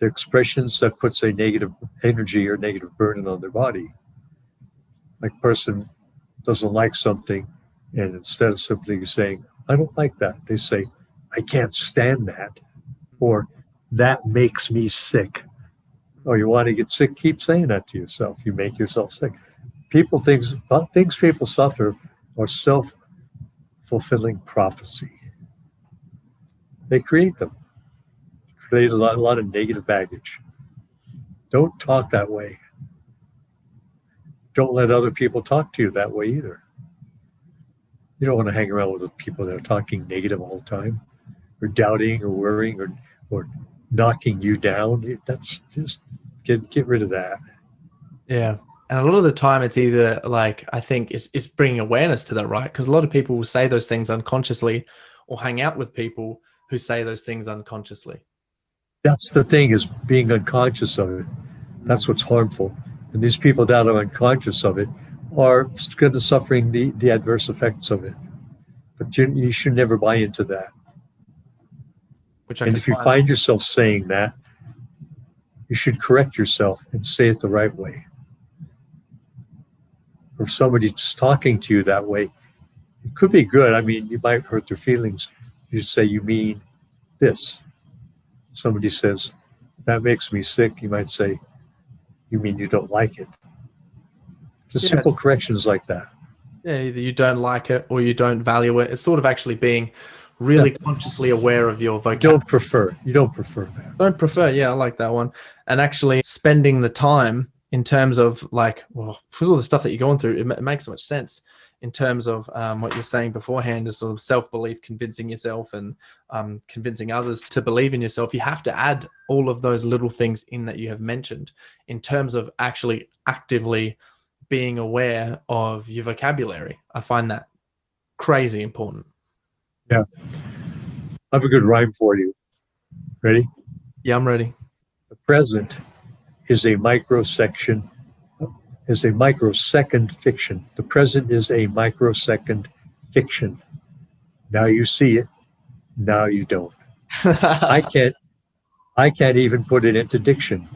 They're expressions that puts a negative energy or negative burden on their body. Like a person doesn't like something, and instead of simply saying, I don't like that, they say, I can't stand that, or that makes me sick. Oh, you want to get sick? Keep saying that to yourself. You make yourself sick. Things people suffer are self-fulfilling prophecy. They create them. Create a lot of negative baggage. Don't talk that way. Don't let other people talk to you that way either. You don't want to hang around with people that are talking negative all the time, or doubting or worrying or knocking you down. That's just get rid of that. Yeah. And a lot of the time it's either like, I think it's bringing awareness to that, right? Because a lot of people will say those things unconsciously or hang out with people who say those things unconsciously. That's the thing, is being unconscious of it. That's what's harmful. And these people that are unconscious of it are going to suffering the adverse effects of it. But you should never buy into that. Which I And can if you find yourself saying that, you should correct yourself and say it the right way. Or if somebody's just talking to you that way, it could be good. I mean, you might hurt their feelings. You say, you mean this. Somebody says, that makes me sick. You might say, you mean you don't like it. Just simple corrections like that. Yeah, either you don't like it or you don't value it. It's sort of actually being really consciously aware of your vocabulary. You don't prefer that. Don't prefer. Yeah, I like that one. And actually spending the time in terms of like, well, for all the stuff that you're going through, it makes so much sense in terms of what you're saying beforehand is sort of self-belief, convincing yourself and convincing others to believe in yourself. You have to add all of those little things in that you have mentioned in terms of actually actively being aware of your vocabulary. I find that crazy important. Yeah. I have a good rhyme for you. Ready? Yeah, I'm ready. The present is a microsecond fiction. The present is a microsecond fiction. Now you see it, now you don't. I can't even put it into diction.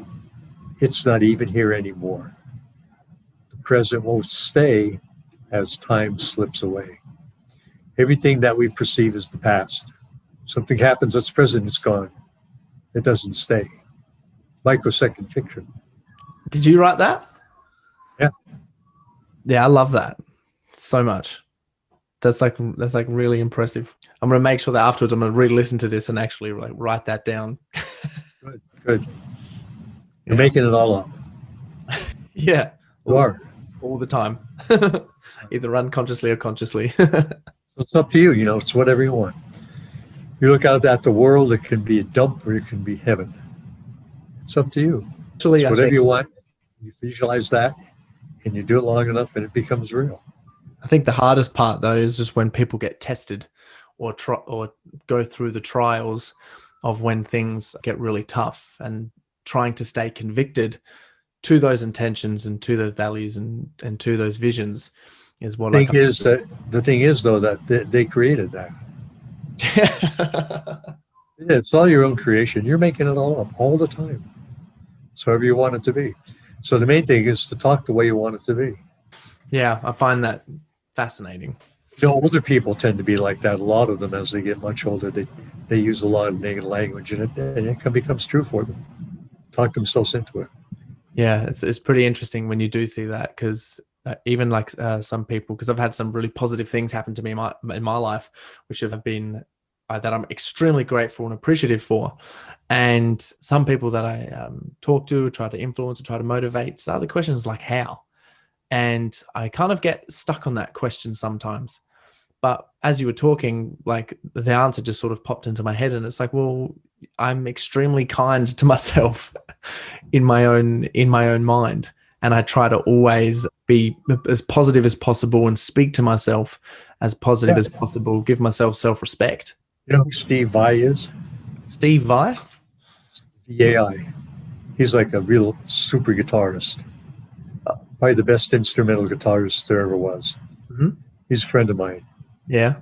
It's not even here anymore. The present won't stay as time slips away. Everything that we perceive as the past. Something happens that's present, it's gone. It doesn't stay. Microsecond fiction. Did you write that? Yeah. Yeah, I love that so much. That's like really impressive. I'm gonna make sure that afterwards I'm gonna re-listen to this and actually like write that down. Good. You're making it all up. Yeah. You are. All the time. Either unconsciously or consciously. It's up to you, it's whatever you want. You look out at the world, it can be a dump or it can be heaven. It's up to you. Actually, it's whatever you want. You visualize that and you do it long enough and it becomes real. I think the hardest part though is just when people get tested or go through the trials of when things get really tough, and trying to stay convicted to those intentions and to those values and to those visions is what the thing is though that they created that. Yeah, it's all your own creation. You're making it all up all the time. It's however you want it to be. So the main thing is to talk the way you want it to be. Yeah, I find that fascinating. Older people tend to be like that. A lot of them, as they get much older, they use a lot of negative language, and it becomes true for them. Talk themselves into it. Yeah, it's pretty interesting when you do see that, because even like some people, because I've had some really positive things happen to me in my life, which have been that I'm extremely grateful and appreciative for. And some people that I talk to, try to influence, and try to motivate, start the questions like how. And I kind of get stuck on that question sometimes. But as you were talking, like the answer just sort of popped into my head, and it's like, well, I'm extremely kind to myself in my own mind. And I try to always be as positive as possible and speak to myself as positive as possible, give myself self-respect. You know who Steve Vai is? Steve Vai? V-A-I. He's like a real super guitarist. Probably the best instrumental guitarist there ever was. Mm-hmm. He's a friend of mine. Yeah.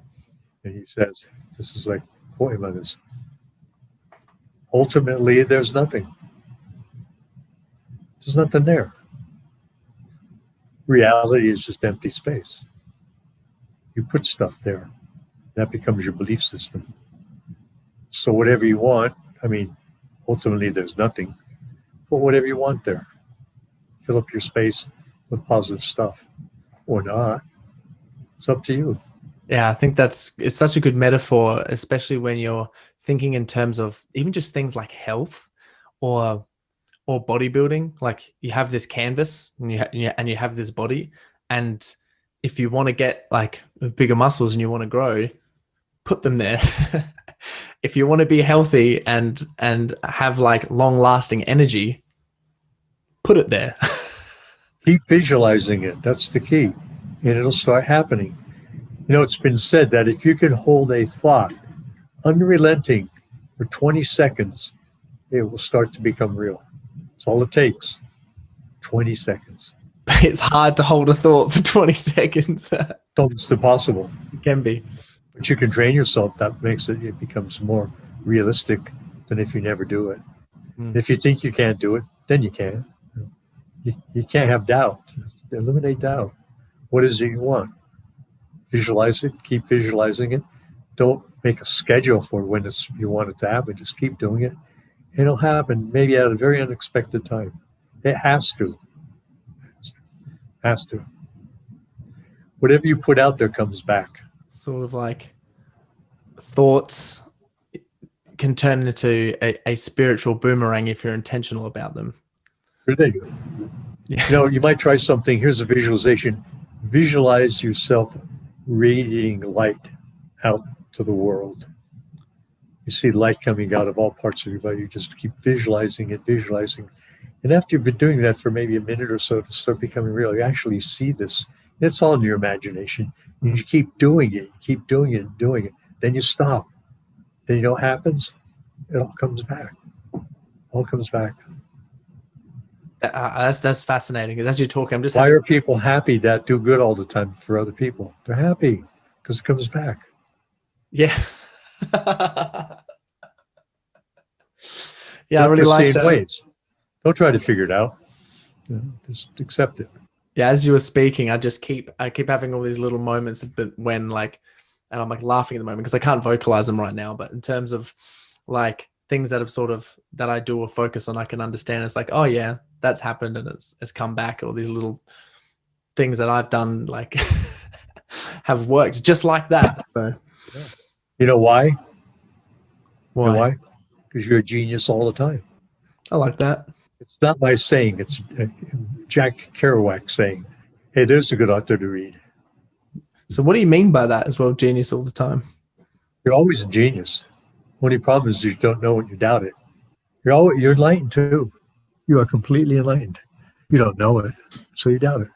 And he says, this is like poem on this. Ultimately, there's nothing. There's nothing there. Reality is just empty space. You put stuff there. That becomes your belief system. So whatever you want, ultimately there's nothing. Put whatever you want there. Fill up your space with positive stuff. Or not. It's up to you. Yeah, I think it's such a good metaphor, especially when you're thinking in terms of even just things like health or bodybuilding. Like you have this canvas and you have this body, and if you want to get like bigger muscles and you want to grow, put them there. If you want to be healthy and have like long lasting energy, put it there. Keep visualizing it. That's the key. And it'll start happening. It's been said that if you can hold a thought unrelenting for 20 seconds, it will start to become real. That's all it takes. 20 seconds. It's hard to hold a thought for 20 seconds. It's impossible. It can be. But you can train yourself. That makes it becomes more realistic than if you never do it. If you think you can't do it, then you can't. You can't have doubt. Eliminate doubt. What is it you want? Visualize it. Keep visualizing it. Don't make a schedule for when you want it to happen. Just keep doing it. It'll happen maybe at a very unexpected time. It has to. Has to. Whatever you put out there comes back. Sort of like thoughts can turn into a spiritual boomerang if you're intentional about them. Sure they do. Yeah. You might try something. Here's a visualization. Visualize yourself radiating light out to the world. You see light coming out of all parts of your body. You just keep visualizing it, visualizing. And after you've been doing that for maybe a minute or so to start becoming real, you actually see this. It's all in your imagination. You keep doing it, you keep doing it, doing it. Then you stop. Then you know what happens? It all comes back. All comes back. That's fascinating. Because as you talk, I'm just Why are people happy that do good all the time for other people? They're happy because it comes back. Yeah. Yeah, I really like that. Ways. Don't try to figure it out. Just accept it. Yeah, as you were speaking, I keep having all these little moments of when like, and I'm like laughing at the moment because I can't vocalize them right now. But in terms of like things that have that I do or focus on, I can understand. It's like, oh yeah, that's happened and it's come back. Or these little things that I've done like have worked just like that. So, you know why? Why? You know why? Because you're a genius all the time. I like that. It's not my saying. It's Jack Kerouac saying, hey, there's a good author to read. So what do you mean by that as well, genius all the time? You're always a genius. Only problem is you don't know when you doubt it. You're enlightened too. You are completely enlightened. You don't know it, so you doubt it.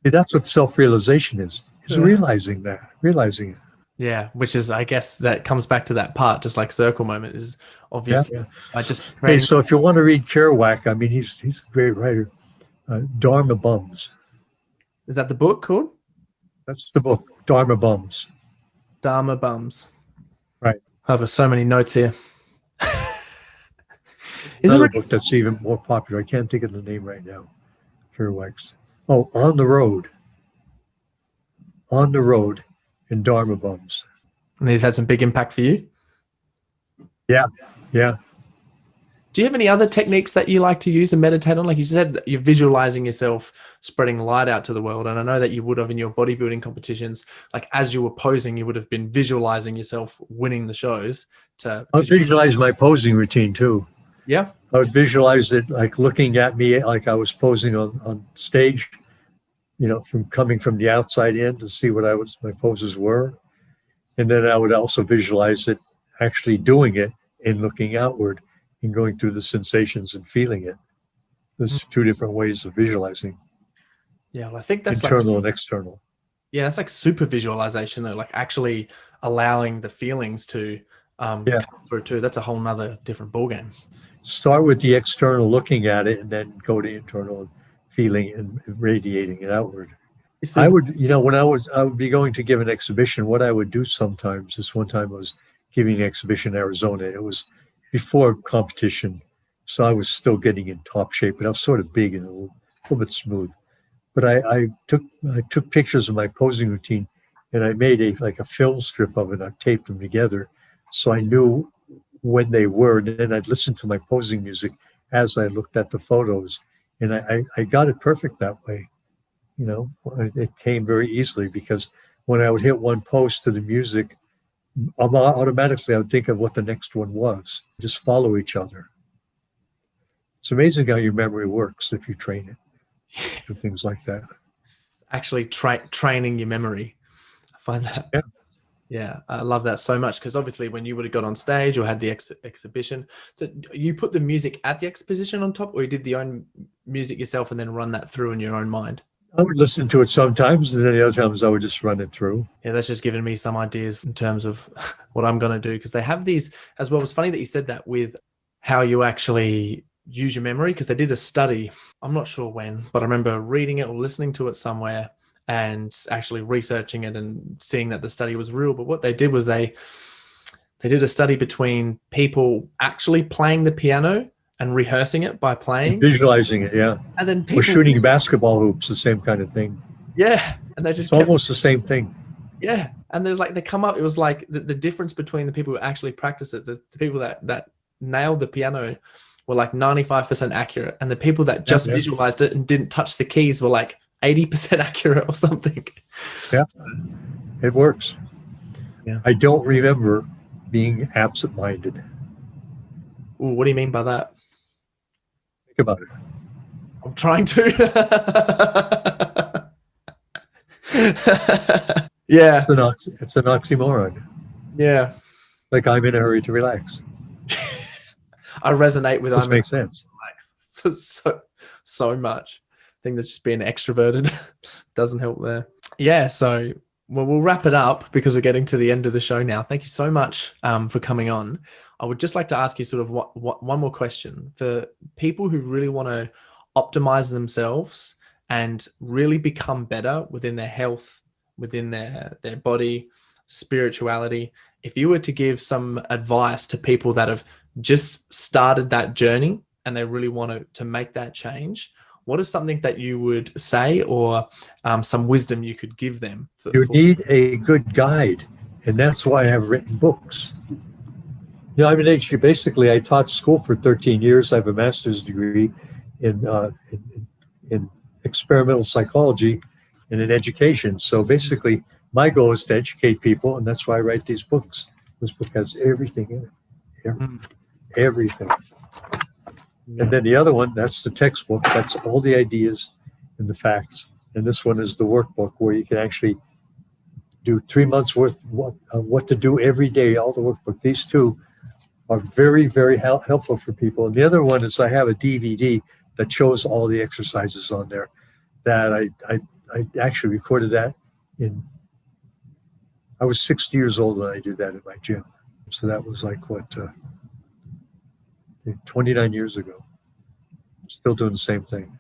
See, that's what self-realization is realizing it. Yeah, which is, I guess, that comes back to that part, just like circle moment is obviously. Yeah. I just hey, so if you want to read Kerouac, I mean, he's a great writer. Dharma Bums. Is that the book called? That's the book, Dharma Bums. Dharma Bums. Right. I have so many notes here. Another book that's even more popular. I can't think of the name right now. Kerouac's. Oh, On the Road. On the Road and Dharma Bums. And these had some big impact for you? Yeah. Do you have any other techniques that you like to use and meditate on? Like you said, you're visualizing yourself spreading light out to the world. And I know that you would have in your bodybuilding competitions, like as you were posing, you would have been visualizing yourself winning the shows. I would visualize my posing routine too. Yeah. I would visualize it like looking at me like I was posing on stage, from coming from the outside in to see what my poses were. And then I would also visualize it actually doing it and looking outward and going through the sensations and feeling it. There's two different ways of visualizing. Yeah, well, I think that's internal and external. Yeah, that's like super visualization though, like actually allowing the feelings to come through too. That's a whole nother different ballgame. Start with the external, looking at it, and then go to internal and feeling and radiating it outward. I would, when I would be going to give an exhibition, what I would do sometimes, this one time I was giving an exhibition in Arizona. It was before competition, so I was still getting in top shape, but I was sort of big and a little bit smooth. But I took pictures of my posing routine, and I made a film strip of it. I taped them together, so I knew when they were, and then I'd listen to my posing music as I looked at the photos, and I got it perfect that way. It came very easily because when I would hit one pose to the music, automatically I would think of what the next one was. Just follow each other. It's amazing how your memory works if you train it for things like that. Actually training your memory. I find that. Yeah, I love that so much because obviously when you would have got on stage or had the exhibition, so you put the music at the exposition on top, or you did the own music yourself and then run that through in your own mind? I would listen to it sometimes, and then the other times I would just run it through. Yeah, that's just giving me some ideas in terms of what I'm going to do, because they have these as well. It's funny that you said that with how you actually use your memory, because they did a study, I'm not sure when, but I remember reading it or listening to it somewhere and actually researching it and seeing that the study was real. But what they did was they they did a study between people actually playing the piano and rehearsing it by playing, Visualizing it, yeah. and then Or people shooting basketball hoops, the same kind of thing. yeah, and they It's just kept, almost the same thing. yeah, and there's like they come up. It was like the difference between the people who actually practice it, the people that nailed the piano were like 95% accurate, and the people that just Yeah. visualized it and didn't touch the keys were like 80% accurate or something. Yeah, it works. Yeah. I don't remember being absent-minded. Ooh, what do you mean by that? Think about it. I'm trying to. Yeah. It's an oxymoron. Yeah. Like I'm in a hurry to relax. I resonate with This makes sense. so much. I think that's just being extroverted doesn't help there. Yeah, so we'll wrap it up because we're getting to the end of the show now. Thank you so much for coming on. I would just like to ask you sort of one more question for people who really want to optimize themselves and really become better within their health, within their body, spirituality. If you were to give some advice to people that have just started that journey and they really want to make that change, what is something that you would say, or some wisdom you could give them? You need a good guide, and that's why I have written books. You know, I'm an HG. Basically, I taught school for 13 years. I have a master's degree in experimental psychology and in education. So basically, my goal is to educate people, and that's why I write these books. This book has everything in it. Everything. And then the other one, that's the textbook. That's all the ideas and the facts. And this one is the workbook where you can actually do 3 months worth of what to do every day, all the workbook. These two are very, very helpful for people. And the other one is I have a DVD that shows all the exercises on there that I actually recorded that I was 60 years old when I did that in my gym. So that was like 29 years ago. Still doing the same thing.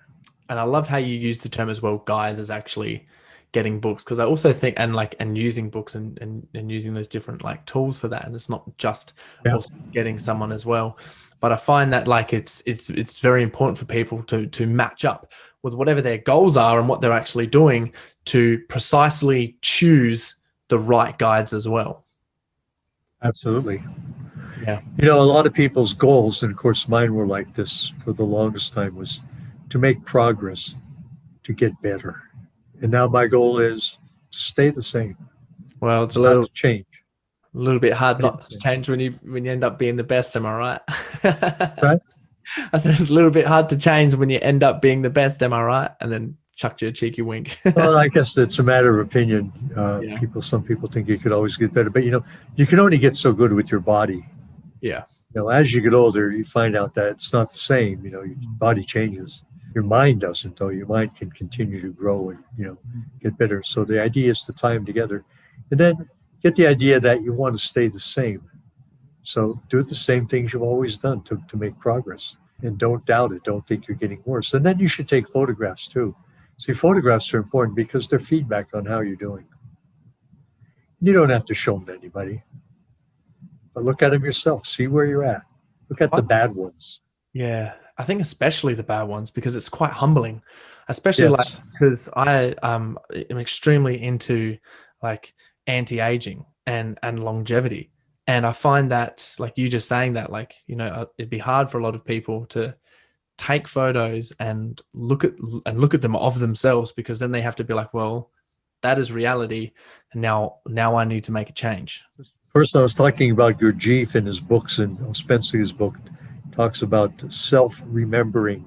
And I love how you use the term as well, guides, as actually getting books, because I also think and using books and using those different like tools for that, and it's not just also getting someone as well. But I find that like it's very important for people to match up with whatever their goals are and what they're actually doing to precisely choose the right guides as well. Absolutely. Yeah. You know, a lot of people's goals, and of course mine were like this for the longest time, was to make progress, to get better. And now my goal is to stay the same. Well, it's not to change. A little bit hard not to change when you end up being the best. Am I right? Right. I said it's a little bit hard to change when you end up being the best. Am I right? And then chucked you a cheeky wink. Well, I guess it's a matter of opinion. Some people think you could always get better, but you know, you can only get so good with your body. Yeah. You know, as you get older, you find out that it's not the same. You know, your body changes. Your mind doesn't, though. Your mind can continue to grow and, you know, get better. So the idea is to tie them together and then get the idea that you want to stay the same. So do the same things you've always done to make progress, and don't doubt it. Don't think you're getting worse. And then you should take photographs too. See, photographs are important because they're feedback on how you're doing. You don't have to show them to anybody, but look at them yourself. See where you're at. Look at the bad ones. Yeah, I think especially the bad ones, because it's quite humbling, especially like because I am extremely into like anti-aging and longevity. And I find that, like you just saying that, like, you know, it'd be hard for a lot of people to take photos and look at them of themselves, because then they have to be like, well, that is reality, and now I need to make a change. First, I was talking about Gurdjieff in his books, and Spencer's book talks about self-remembering.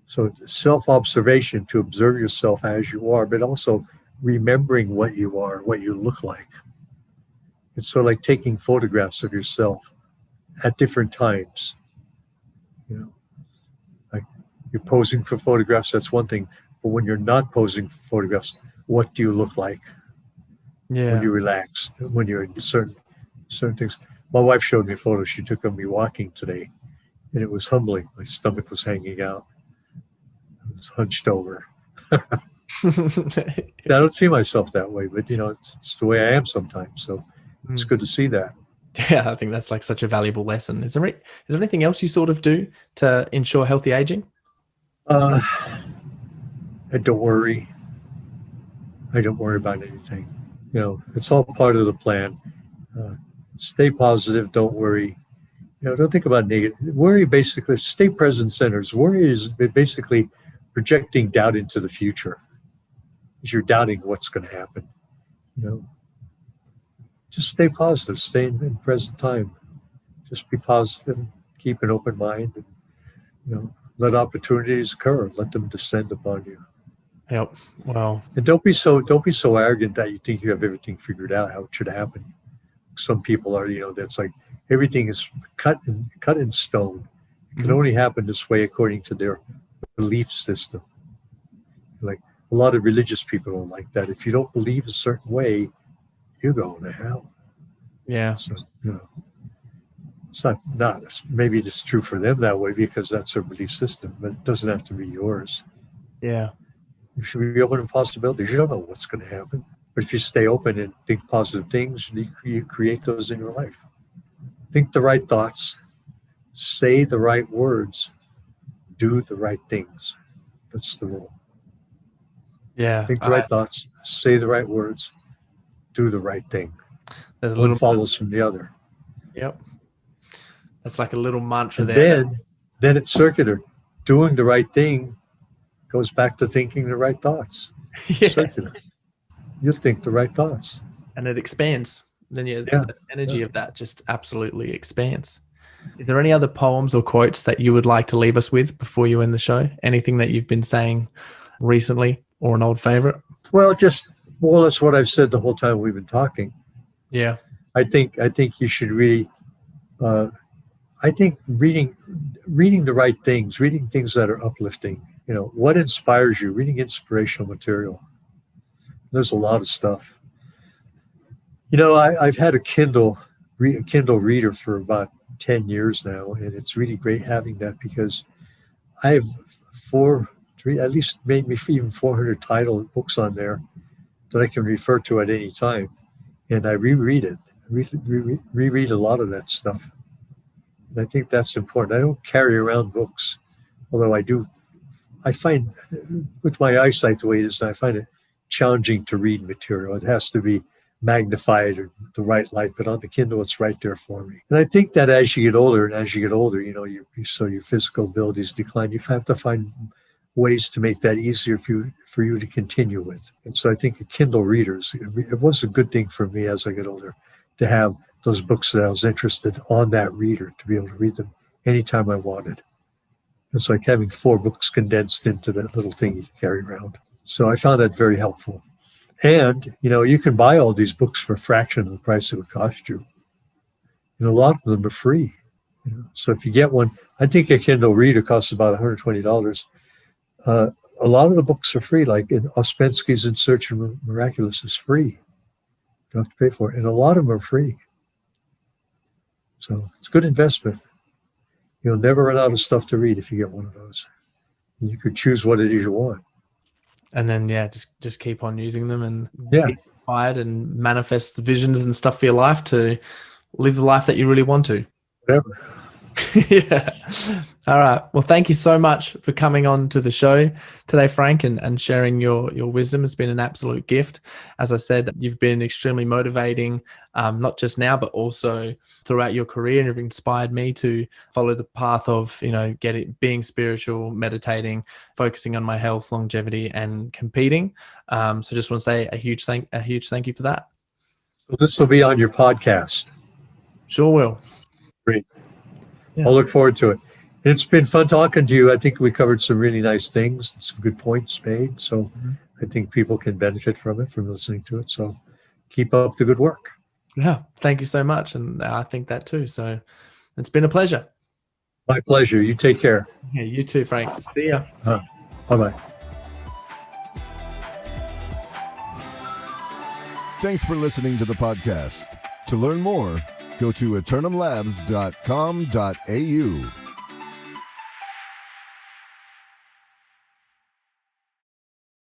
So self-observation, to observe yourself as you are, but also remembering what you are, what you look like. It's sort of like taking photographs of yourself at different times. You know, like you're posing for photographs, that's one thing. But when you're not posing for photographs, what do you look like? Yeah. When you're relaxed, when you're in certain things. My wife showed me a photo she took of me walking today, and it was humbling. My stomach was hanging out. I was hunched over. I don't see myself that way, but you know, it's the way I am sometimes. So It's good to see that. Yeah, I think that's like such a valuable lesson. Is there anything else you sort of do to ensure healthy aging? And don't worry. I don't worry about anything. It's all part of the plan. Stay positive. Don't worry. Don't think about negative. Worry basically, stay present centers. Worry is basically projecting doubt into the future. Because you're doubting what's going to happen. Just stay positive. Stay in present time. Just be positive. Keep an open mind. And, let opportunities occur. Let them descend upon you. Yep. Well, and don't be so arrogant that you think you have everything figured out how it should happen. Some people are, that's like everything is cut in stone. It can only happen this way according to their belief system. Like a lot of religious people are like that. If you don't believe a certain way, you're going to hell. Yeah. So, it's not maybe it's true for them that way because that's their belief system, but it doesn't have to be yours. Yeah. You should be open to possibilities. You don't know what's going to happen. But if you stay open and think positive things, you create those in your life. Think the right thoughts, say the right words, do the right things. That's the rule. Yeah. Think the right thoughts, say the right words, do the right thing. There's one follows from the other. Yep. That's like a little mantra there. Then it's circular. Doing the right thing goes back to thinking the right thoughts. Yeah. Circular. You think the right thoughts. And it expands. Then the energy of that just absolutely expands. Is there any other poems or quotes that you would like to leave us with before you end the show? Anything that you've been saying recently or an old favorite? Well, just more or less what I've said the whole time we've been talking. Yeah. I think you should really, I think reading the right things, reading things that are uplifting, what inspires you, reading inspirational material. There's a lot of stuff. I've had a Kindle reader for about 10 years now, and it's really great having that because I have at least maybe even 400 title books on there that I can refer to at any time. And I reread it, reread a lot of that stuff. And I think that's important. I don't carry around books, although I do. I find with my eyesight the way it is, I find it challenging to read material. It has to be magnified or the right light, but on the Kindle, it's right there for me. And I think that as you get older, your physical abilities decline, you have to find ways to make that easier for you to continue with. And so I think a Kindle readers, it was a good thing for me as I get older to have those books that I was interested on that reader, to be able to read them anytime I wanted. It's like having 4 books condensed into that little thing you carry around. So I found that very helpful. And, you can buy all these books for a fraction of the price it would cost you. And a lot of them are free. So if you get one, I think a Kindle reader costs about $120. A lot of the books are free, like in Ouspensky's In Search of the Miraculous is free. You don't have to pay for it. And a lot of them are free. So it's a good investment. You'll never run out of stuff to read if you get one of those. You could choose what it is you want. And then, just keep on using them and get inspired and manifest visions and stuff for your life to live the life that you really want to. Whatever. Yeah. All right. Well, thank you so much for coming on to the show today, Frank, and sharing your wisdom. It's been an absolute gift. As I said, you've been extremely motivating, not just now, but also throughout your career, and you've inspired me to follow the path of, being spiritual, meditating, focusing on my health, longevity, and competing. So just want to say a huge thank you for that. So this will be on your podcast. Sure will. Great. Yeah. I'll look forward to it. It's been fun talking to you. I think we covered some really nice things, some good points made. So I think people can benefit from listening to it. So keep up the good work. Yeah. Thank you so much. And I think that too. So it's been a pleasure. My pleasure. You take care. Yeah, you too, Frank. See ya. Bye-bye. Thanks for listening to the podcast. To learn more, go to eternumlabs.com.au.